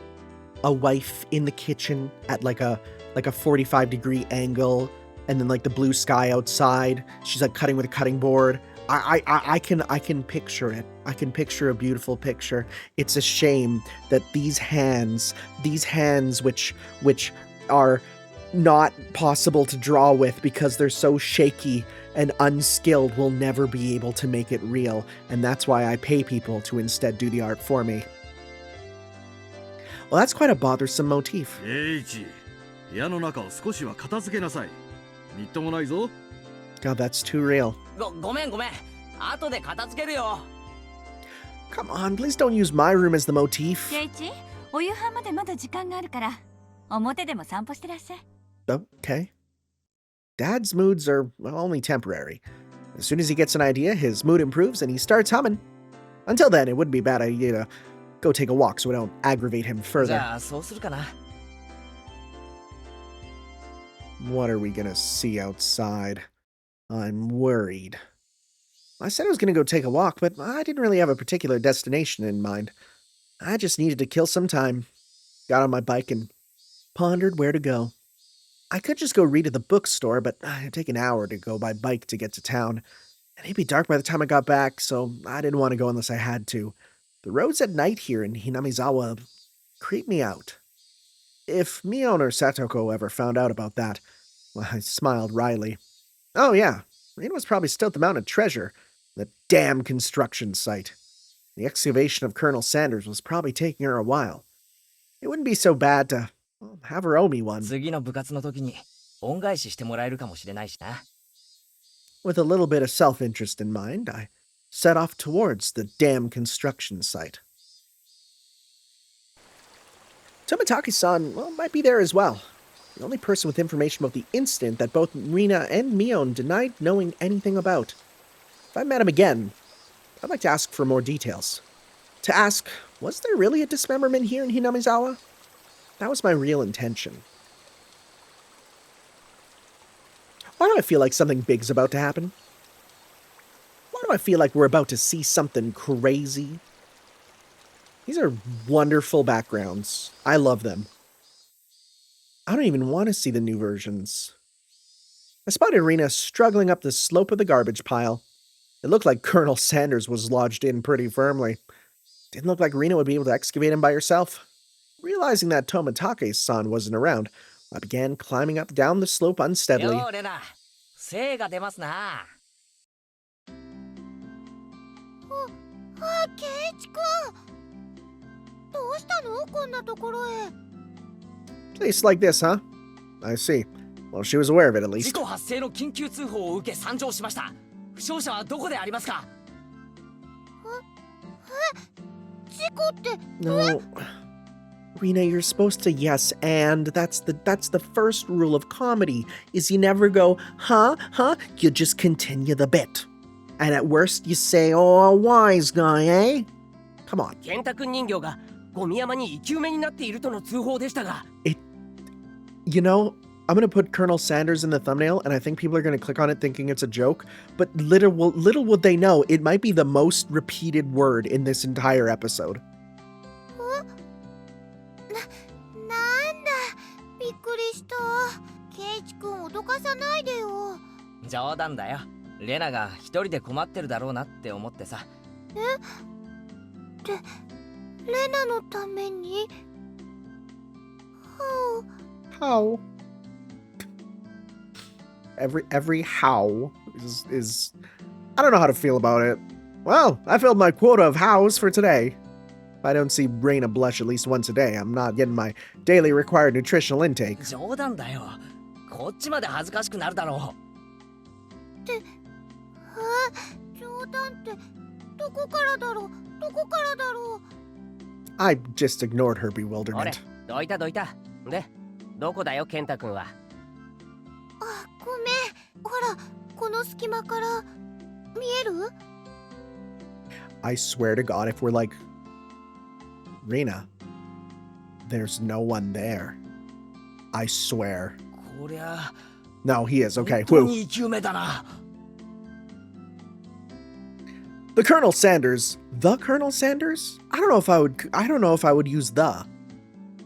a wife in the kitchen at like a 45-degree angle, and then like the blue sky outside. She's like cutting with a cutting board. I can picture it. I can picture a beautiful picture. It's a shame that these hands which are not possible to draw with because they're so shaky and unskilled will never be able to make it real, and that's why I pay people to instead do the art for me. Well, that's quite a bothersome motif. エイジ、部屋の中を少しは片付けなさい。みっともないぞ。 God, that's too real. ごめん。後で片付けるよ。 Come on, please don't use my room as the motif. ケイチ、お夕飯までまだ時間があるから、表でも散歩してらっしゃい。 Okay. Dad's moods are well, only temporary. As soon as he gets an idea, his mood improves and he starts humming. Until then, it wouldn't be a bad idea to go take a walk so we don't aggravate him じ further. ゃあそうするかな。 What are we gonna see outside? I'm worried. I said I was gonna go take a walk, but I didn't really have a particular destination in mind. I just needed to kill some time. Got on my bike and pondered where to go. I could just go read at the bookstore, but it'd take an hour to go by bike to get to town. And it'd be dark by the time I got back, so I didn't want to go unless I had to. The roads at night here in Hinamizawa creep me out. If Mion or Satoko ever found out about that, well, I smiled wryly. Oh yeah, Rena was probably still at the Mountain of Treasure, the damn construction site. The excavation of Colonel Sanders was probably taking her a while. It wouldn't be so bad to have her owe me one. 次の部活の時に恩返ししてもらえるかもしれないしな。 With a little bit of self-interest in mind, I set off towards the damn construction site. Tomitake-san, well, might be there as well. The only person with information about the incident that both Rina and Mion denied knowing anything about. If I met him again, I'd like to ask for more details. To ask, was there really a dismemberment here in Hinamizawa? That was my real intention. Why do I feel like something big's about to happen? Why do I feel like we're about to see something crazy? These are wonderful backgrounds. I love them. I don't even want to see the new versions. I spotted Rena struggling up the slope of the garbage pile. It looked like Colonel Sanders was lodged in pretty firmly. Didn't look like Rena would be able to excavate him by herself. Realizing that Tomitake-san wasn't around, I began climbing up down the slope unsteadily. ようレナ精が出ますな。ケイチくん。どうしたのこんなところへ。Place like this, huh? I see. Well, she was aware of it at 事 least. 故発生の緊急通報を受け参上しました。負傷者はどこでありますか？事故って。 No. Rena, you're supposed to yes and. That's the first rule of comedy, is you never go, huh? You just continue the bit. And at worst, you say, oh, wise guy, eh? Come on. 健太くん人形がゴミ山に生き埋めになっているとの通報でしたが。You know, I'm going to put Colonel Sanders in the thumbnail, and I think people are going to click on it thinking it's a joke. But little would they know, it might be the most repeated word in this entire episode. なんだ。びっくりした。ケイチくん脅かさないでよ。冗談だよ。レナが一人で困ってるだろうなって思ってさ。レナのために。How? Every how is I don't know how to feel about it. Well, I filled my quota of hows for today. If I don't see Rena blush at least once a day, I'm not getting my daily required nutritional intake. 冗談だよ。こっちまで恥ずかしくなるだろ冗談ってどこからだろう。 I just ignored her あれ bewilderment. どいたどいた。でどこだよ健太くんは。あ、ごめん。ほら、この隙間から見える？ I swear to God, if we're like, Rena, there's no one there. I swear. う。こりゃ。 No, he is. Okay. 本当 Woo. に生き埋めだな。 The Colonel Sanders. The Colonel Sanders? I don't know if I would use the.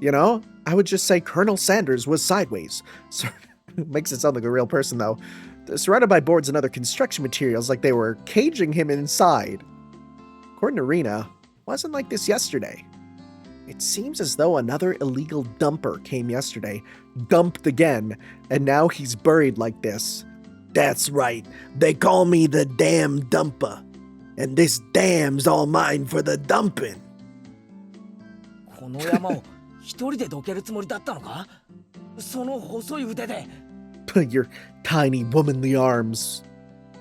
You know? I would just say Colonel Sanders was sideways. So makes it sound like a real person though. They're surrounded by boards and other construction materials like they were caging him inside. According to Rena, it wasn't like this yesterday. It seems as though another illegal dumper came yesterday, dumped again, and now he's buried like this. That's right. They call me the damn dumper. And this dam's all mine for the dumping. この山を一人でどけるつもりだったのか？その細い腕で。Your tiny womanly arms.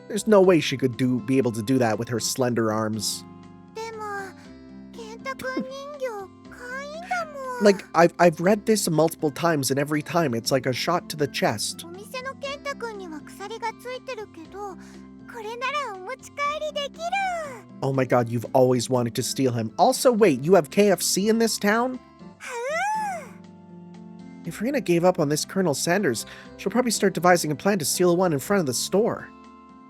There's no way she could be able to do that with her slender arms. でも、ケンタくん人形可愛いんだもん。 Like, I've read this multiple times, and every time it's like a shot to the chest. お店のケンタくんには鎖がついてるけど、これならお持ち帰りできる。 Oh my god, you've always wanted to steal him. Also, wait, you have KFC in this town? If Rena gave up on this Colonel Sanders, she'll probably start devising a plan to steal the one in front of the store.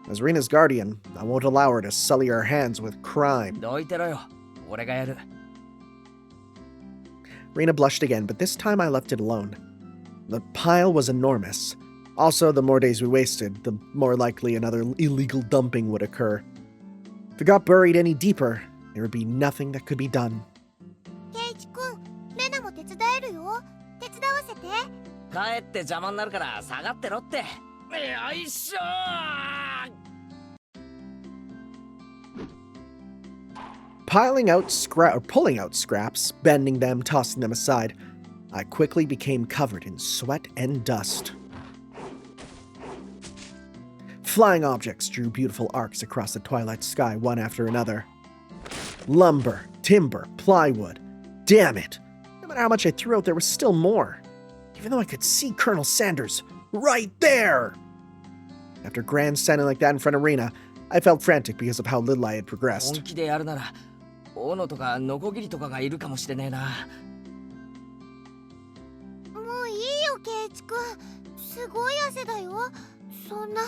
As Rena's guardian, I won't allow her to sully our hands with crime. どいてろよ。俺がやる。 Rena blushed again, but this time I left it alone. The pile was enormous. Also, the more days we wasted, the more likely another illegal dumping would occur. If it got buried any deeper, there would be nothing that could be done. ケイチくん、レナも手伝えるよ。手伝わせて。帰って邪魔になるから下がってろって。よいしょー。 Pulling out scraps, bending them, tossing them aside, I quickly became covered in sweat and dust. Flying objects drew beautiful arcs across the twilight sky, one after another. Lumber, timber, plywood. Damn it! Am matter how much I threw out, there was still more. Even though I could see Colonel Sanders right there. After grandstanding like that in front of Rena, I felt frantic because of how little I had 本 progressed. 気でやるなら大野とかノコギリとかがいるかもしれねえな。もういいよケイチくん、すごい汗だよ。そんな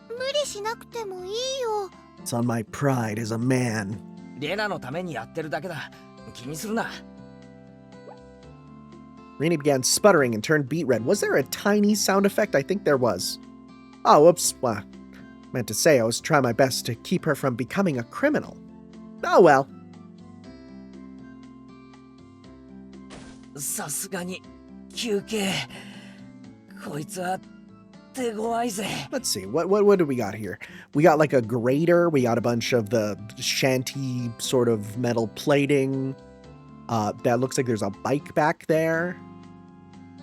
無理しなくてもいいよ。 It's on my pride as a man. レナのためにやってるだけだ。気にするな。Rena began sputtering and turned beet red. Was there a tiny sound effect? I think there was. Oh, whoops. Well, meant to say I was trying my best to keep her from becoming a criminal. Oh well. さすがに休憩。こいつは手強いぜ。 Let's see. What do we got here? We got like a grater. We got a bunch of the shanty sort of metal plating. That looks like there's a bike back there.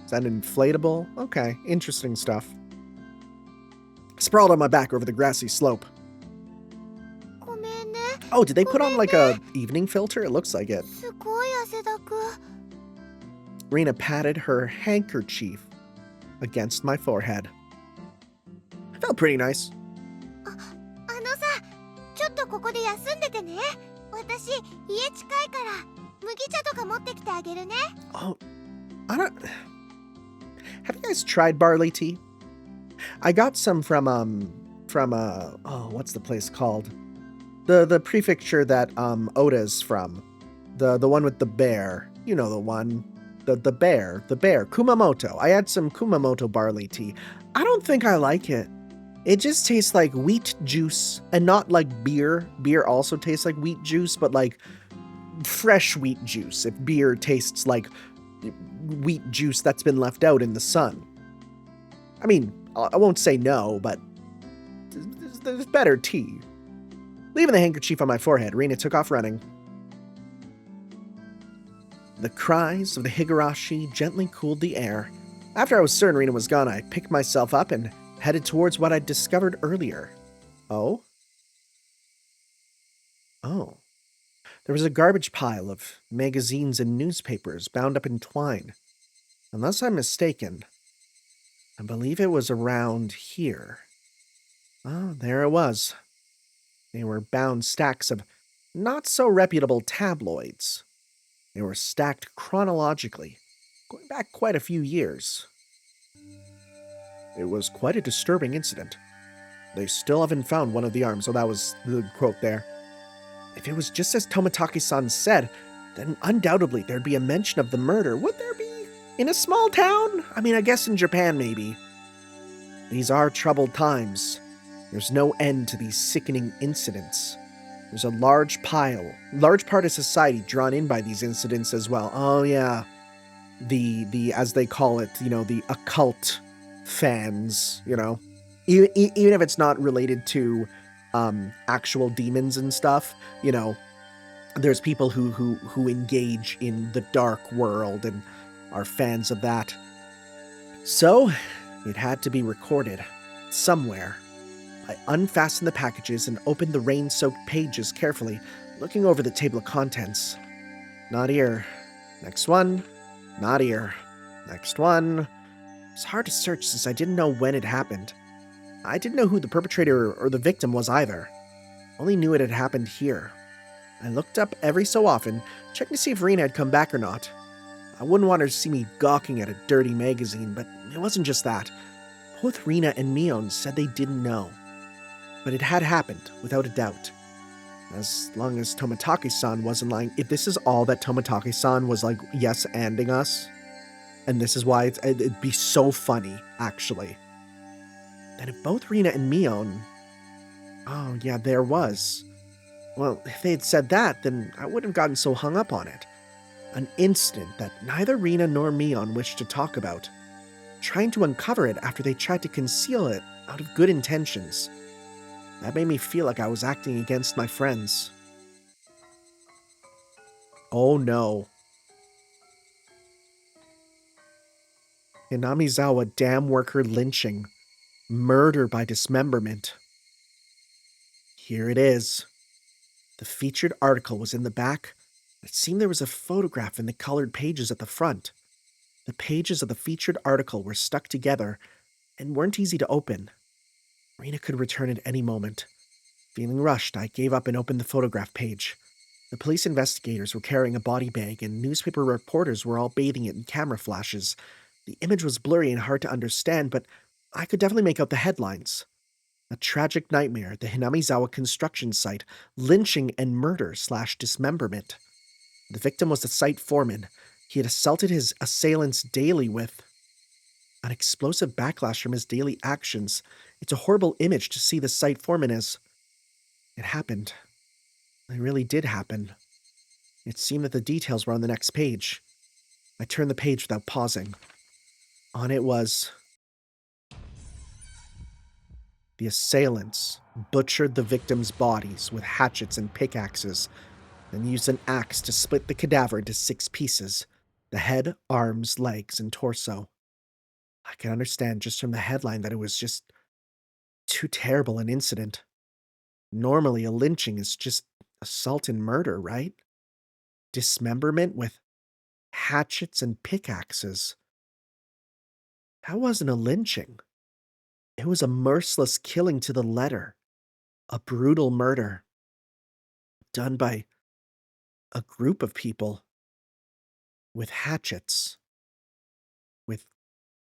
Is that an inflatable? Okay, interesting stuff. Sprawled on my back over the grassy slope. ごめんね。 Oh, did they put on like a evening filter? It looks like it. すごい汗だく。 Rena patted her handkerchief against my forehead. Felt pretty nice. あのさ、ちょっとここで休んでてね。私家近いから麦茶とか持ってきてあげるね。 Oh, I don't. Have you guys tried barley tea? I got some from oh, what's the place called? The prefecture that Oda's from. The one with the bear. You know the one. The bear. Kumamoto. I had some Kumamoto barley tea. I don't think I like it. It just tastes like wheat juice and not like beer. Beer also tastes like wheat juice, but like fresh wheat juice. If beer tastes like wheat juice that's been left out in the sun. I mean, I won't say no, but there's better tea. Leaving the handkerchief on my forehead, Rena took off running. The cries of the Higurashi gently cooled the air. After I was certain Rena was gone, I picked myself up and headed towards what I'd discovered earlier. Oh? Oh. There was a garbage pile of magazines and newspapers bound up in twine. Unless I'm mistaken, I believe it was around here. Oh, there it was. They were bound stacks of not-so-reputable tabloids. They were stacked chronologically, going back quite a few years. It was quite a disturbing incident. They still haven't found one of the arms, so that was the quote there. If it was just as Tomitake-san said, then undoubtedly there'd be a mention of the murder. Would there be? In a small town? I mean, I guess in Japan, maybe. These are troubled times. There's no end to these sickening incidents. There's a large part of society drawn in by these incidents as well. Oh, yeah. The as they call it, the occult fans, Even if it's not related to actual demons and stuff, there's people who engage in the dark world and are fans of that. So, it had to be recorded somewhere. I unfastened the packages and opened the rain-soaked pages carefully, looking over the table of contents. Not here. Next one. Not here. Next one. It's hard to search since I didn't know when it happened. I didn't know who the perpetrator or the victim was either. Only knew it had happened here. I looked up every so often, checking to see if Rena had come back or not. I wouldn't want her to see me gawking at a dirty magazine, but it wasn't just that. Both Rena and Mion said they didn't know. But it had happened, without a doubt. As long as Tomitake-san wasn't lying, if this is all that Tomitake-san was like yes-anding us, and this is why it'd be so funny, actually. Then if both Rena and Mion... Oh, yeah, there was. Well, if they had said that, then I wouldn't have gotten so hung up on it. An incident that neither Rena nor Mion wished to talk about. Trying to uncover it after they tried to conceal it out of good intentions. That made me feel like I was acting against my friends. Oh no. Hinamizawa dam worker lynching. Murder by dismemberment. Here it is. The featured article was in the back It seemed there was a photograph in the colored pages at the front. The pages of the featured article were stuck together and weren't easy to open. Rena could return at any moment. Feeling rushed, I gave up and opened the photograph page. The police investigators were carrying a body bag, and newspaper reporters were all bathing it in camera flashes. The image was blurry and hard to understand, but I could definitely make out the headlines. A tragic nightmare at the Hinamizawa construction site, lynching and murder/dismemberment. The victim was the site foreman. He had assaulted his assailants daily with an explosive backlash from his daily actions. It's a horrible image to see the site foreman as... It happened. It really did happen. It seemed that the details were on the next page. I turned the page without pausing. On it was... The assailants butchered the victims' bodies with hatchets and pickaxes, and used an axe to split the cadaver into 6 pieces: the head, arms, legs, and torso. I could understand just from the headline that it was just too terrible an incident. Normally, a lynching is just assault and murder, right? Dismemberment with hatchets and pickaxes. That wasn't a lynching. It was a merciless killing to the letter. A brutal murder. Done by a group of people. With hatchets. With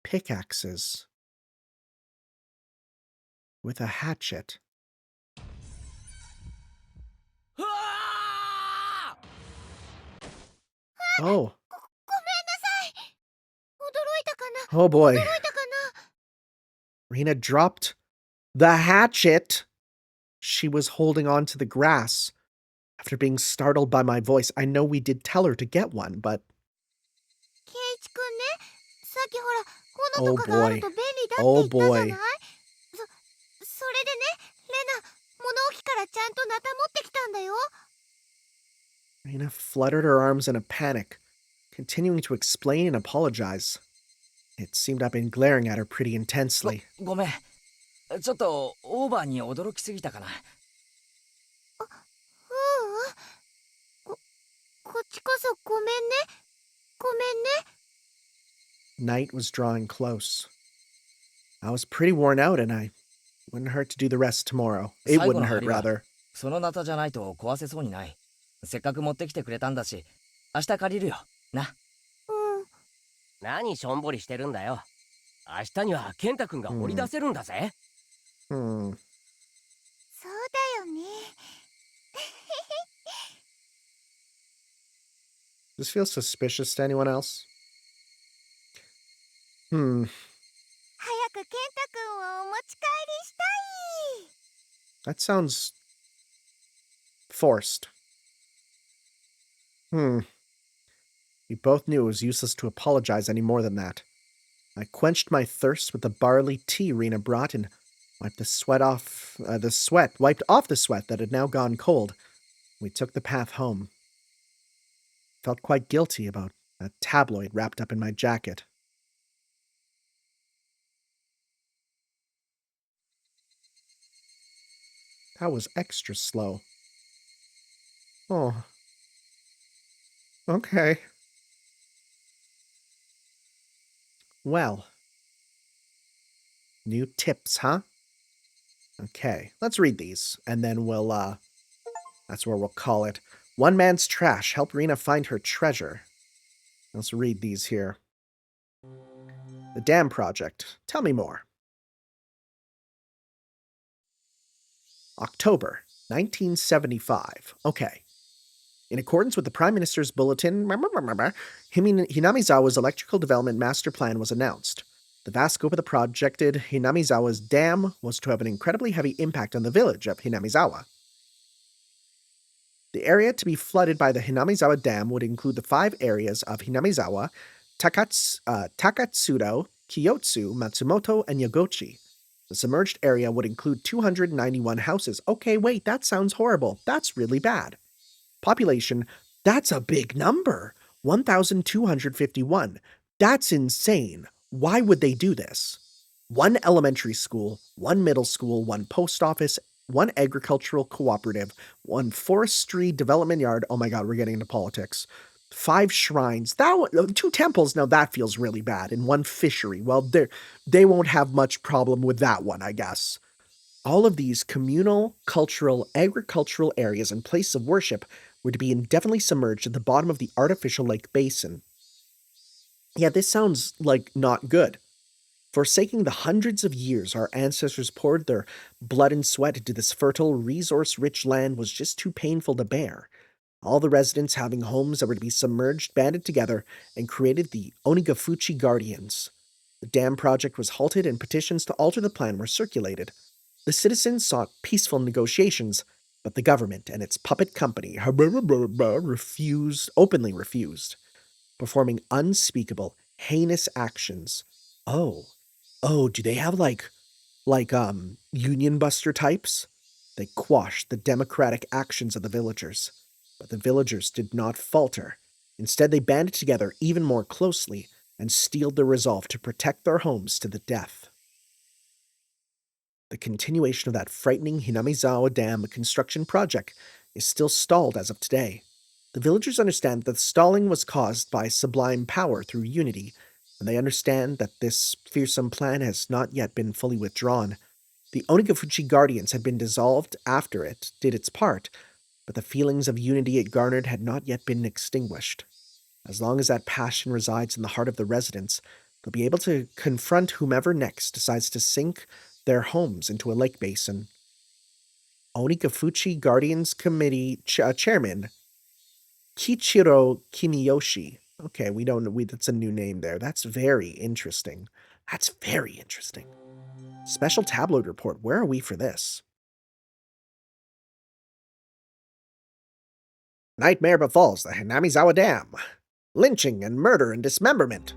pickaxes. With a hatchet. Oh. ごめんなさい。驚いたかな。 Oh boy. 驚いたかな。 Rena dropped the hatchet she was holding onto the grass. After being startled by my voice, I know we did tell her to get one, but... ケイイチくんね、さっきほら、斧とかがあると便利だって言 Oh ったじゃない boy. それでね、レナ、物置からちゃんとナタ持ってきたんだよ。 Rena fluttered her arms in a panic, continuing to explain and apologize. It seemed I'd been glaring at her pretty intensely. ごめん。ちょっとオーバーに驚きすぎたかな。こっちこそごめんね。ごめんね。 Night was drawing close. I was pretty worn out, and I wouldn't hurt to do the rest tomorrow. It wouldn't hurt, rather. そのナタじゃないと壊せそうにない。せっかく持ってきてくれたんだし、明日借りるよ。な。うん。何しょんぼりしてるんだよ。明日には健太くんが掘り出せるんだぜ。そうだよね。 Does this feel suspicious to anyone else? 早く健太くんをお持ち帰りしたい。 That sounds... forced. We both knew it was useless to apologize any more than that. I quenched my thirst with the barley tea Rena brought and wiped the sweat off the sweat that had now gone cold. We took the path home. Felt quite guilty about a tabloid wrapped up in my jacket. That was extra slow. Oh. Okay. Well. New tips, huh? Okay, let's read these, and then we'll, that's where we'll call it. One man's trash helped Rena find her treasure. Let's read these here. The Dam Project. Tell me more. October 1975. Okay. In accordance with the Prime Minister's Bulletin, Hinamizawa's electrical development master plan was announced. The vast scope of the projected Hinamizawa's dam was to have an incredibly heavy impact on the village of Hinamizawa. The area to be flooded by the Hinamizawa Dam would include the 5 areas of Hinamizawa, Takatsudo, Kiyotsu, Matsumoto, and Yogochi. The submerged area would include 291 houses. Okay, wait, that sounds horrible. That's really bad. Population, that's a big number. 1,251. That's insane. Why would they do this? 1 elementary school, 1 middle school, 1 post office, one agricultural cooperative, one forestry development yard. Oh my god, we're getting into politics. 5 shrines. 2 temples. Now that feels really bad. And 1 fishery. Well, they won't have much problem with that one, I guess. All of these communal, cultural, agricultural areas and places of worship were to be indefinitely submerged at the bottom of the artificial lake basin. Yeah, this sounds like not good. Forsaking the hundreds of years our ancestors poured their blood and sweat into this fertile, resource-rich land was just too painful to bear. All the residents having homes that were to be submerged banded together and created the Onikakushi Guardians. The dam project was halted and petitions to alter the plan were circulated. The citizens sought peaceful negotiations, but the government and its puppet company openly refused, performing unspeakable, heinous actions. Oh, do they have like Union Buster types? They quashed the democratic actions of the villagers. But the villagers did not falter. Instead, they banded together even more closely and steeled their resolve to protect their homes to the death. The continuation of that frightening Hinamizawa Dam construction project is still stalled as of today. The villagers understand that the stalling was caused by sublime power through unity, and they understand that this fearsome plan has not yet been fully withdrawn. The Onikakushi Guardians had been dissolved after it did its part, but the feelings of unity it garnered had not yet been extinguished. As long as that passion resides in the heart of the residents, they'll be able to confront whomever next decides to sink their homes into a lake basin. Onikakushi Guardians Committee Chairman Kichiro Kimiyoshi. Okay, that's a new name there. That's very interesting. Special tabloid report. Where are we for this? Nightmare befalls the Hinamizawa Dam. Lynching and murder and dismemberment.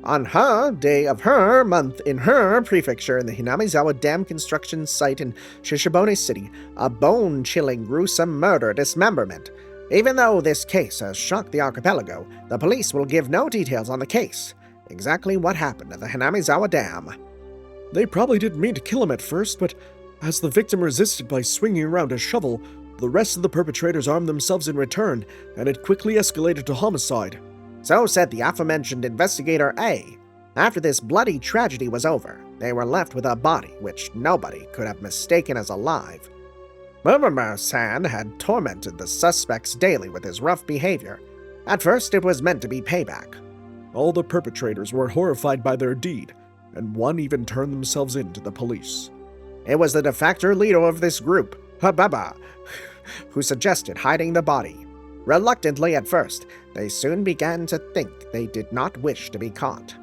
On her day of her month in her prefecture in the Hinamizawa Dam construction site in Shishibone City, a bone-chilling, gruesome murder dismemberment. Even though this case has shocked the archipelago, the police will give no details on the case. Exactly what happened at the Hinamizawa Dam. They probably didn't mean to kill him at first, but as the victim resisted by swinging around a shovel, the rest of the perpetrators armed themselves in return, and it quickly escalated to homicide. So said the aforementioned Investigator A. After this bloody tragedy was over, they were left with a body which nobody could have mistaken as alive. Maebara-san had tormented the suspects daily with his rough behavior. At first, it was meant to be payback. All the perpetrators were horrified by their deed, and one even turned themselves in to the police. It was the de facto leader of this group, Hababa, who suggested hiding the body. Reluctantly at first, they soon began to think they did not wish to be caught.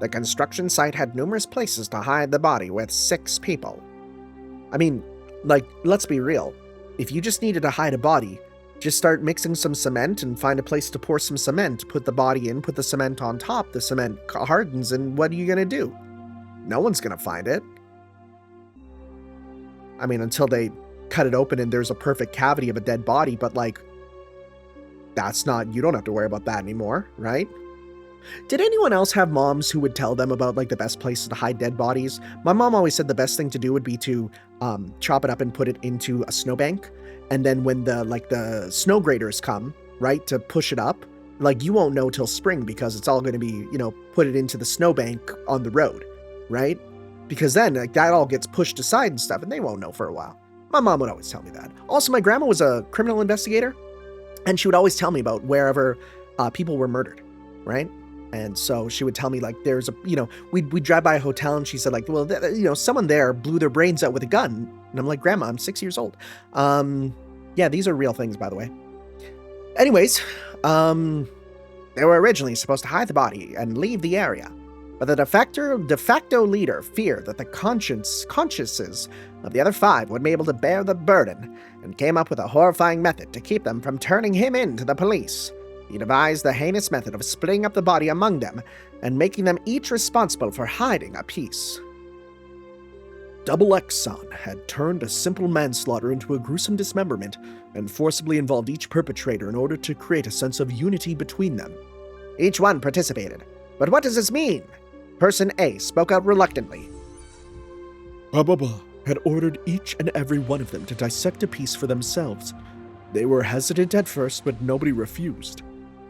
The construction site had numerous places to hide the body with 6 people. I mean, let's be real. If you just needed to hide a body, just start mixing some cement and find a place to pour some cement, put the body in, put the cement on top, the cement hardens, and what are you gonna do? No one's gonna find it. I mean, until they cut it open and there's a perfect cavity of a dead body, but you don't have to worry about that anymore, right? Did anyone else have moms who would tell them about the best places to hide dead bodies? My mom always said the best thing to do would be to chop it up and put it into a snowbank, and then when the snow graders come, right, to push it up, you won't know till spring because it's all going to be, put it into the snowbank on the road, right? Because then that all gets pushed aside and stuff, and they won't know for a while. My mom would always tell me that. Also, my grandma was a criminal investigator, and she would always tell me about wherever people were murdered, right? And so she would tell me there's a, we'd drive by a hotel and she said someone there blew their brains out with a gun. And I'm like, Grandma, I'm 6 years old. Yeah, these are real things, by the way. Anyways, they were originally supposed to hide the body and leave the area. But the de facto leader feared that the consciences of the other 5 would be able to bear the burden and came up with a horrifying method to keep them from turning him in to the police. He devised the heinous method of splitting up the body among them and making them each responsible for hiding a piece. Double X-san had turned a simple manslaughter into a gruesome dismemberment and forcibly involved each perpetrator in order to create a sense of unity between them. Each one participated. But what does this mean? Person A spoke out reluctantly. had ordered each and every one of them to dissect a piece for themselves. They were hesitant at first, but nobody refused.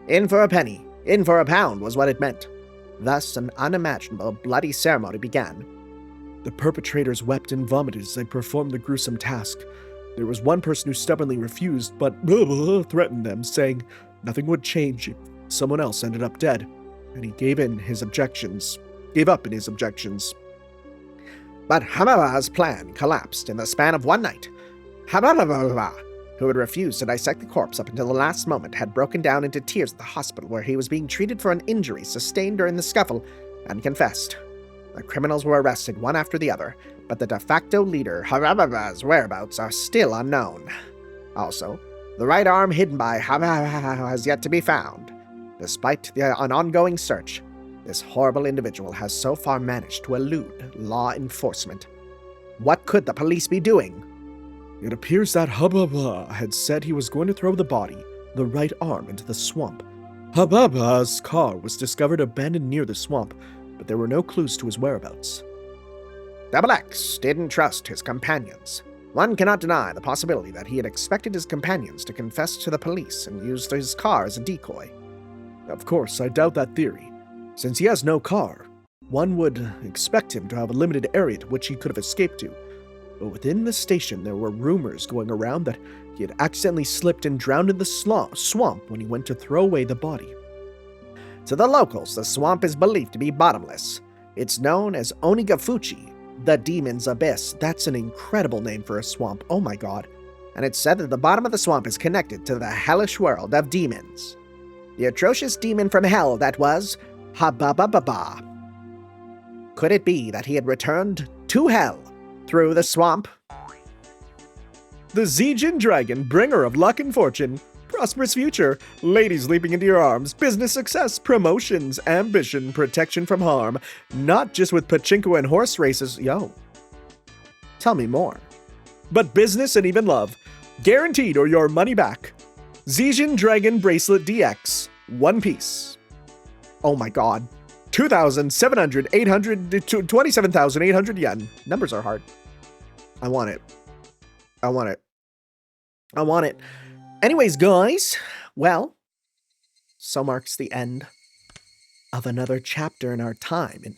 In for a penny, in for a pound was what it meant. Thus, an unimaginable bloody ceremony began. The perpetrators wept and vomited as they performed the gruesome task. There was one person who stubbornly refused, but threatened them, saying nothing would change if someone else ended up dead, and he gave up in his objections. But Maebara's plan collapsed in the span of one night. Maebara, who had refused to dissect the corpse up until the last moment, had broken down into tears at the hospital where he was being treated for an injury sustained during the scuffle, and confessed. The criminals were arrested one after the other, but the de facto leader, Maebara's whereabouts, are still unknown. Also, the right arm hidden by Maebara has yet to be found. Despite an ongoing search, this horrible individual has so far managed to elude law enforcement. What could the police be doing? It appears that Maebara had said he was going to throw the body, the right arm, into the swamp. Maebara's car was discovered abandoned near the swamp, but there were no clues to his whereabouts. Double X didn't trust his companions. One cannot deny the possibility that he had expected his companions to confess to the police and used his car as a decoy. Of course, I doubt that theory. Since he has no car, one would expect him to have a limited area to which he could have escaped to. But within the station, there were rumors going around that he had accidentally slipped and drowned in the swamp when he went to throw away the body. To the locals, the swamp is believed to be bottomless. It's known as Onikakushi, the Demon's Abyss. That's an incredible name for a swamp, oh my god. And it's said that the bottom of the swamp is connected to the hellish world of demons. The atrocious demon from hell that was Maebara. Could it be that he had returned to hell through the swamp? The Zijin Dragon, bringer of luck and fortune, prosperous future, ladies leaping into your arms, business success, promotions, ambition, protection from harm, not just with pachinko and horse races, Tell me more. But business and even love, guaranteed or your money back. Zijin Dragon Bracelet DX, one piece. Oh my god. 27,800 yen. Numbers are hard. I want it. Anyways, guys, well, so marks the end of another chapter in our time in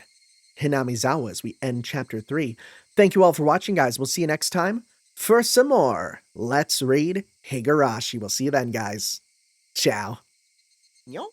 Hinamizawa as we end chapter 3. Thank you all for watching, guys. We'll see you next time for some more Let's Read Higurashi. We'll see you then, guys. Ciao. Yo.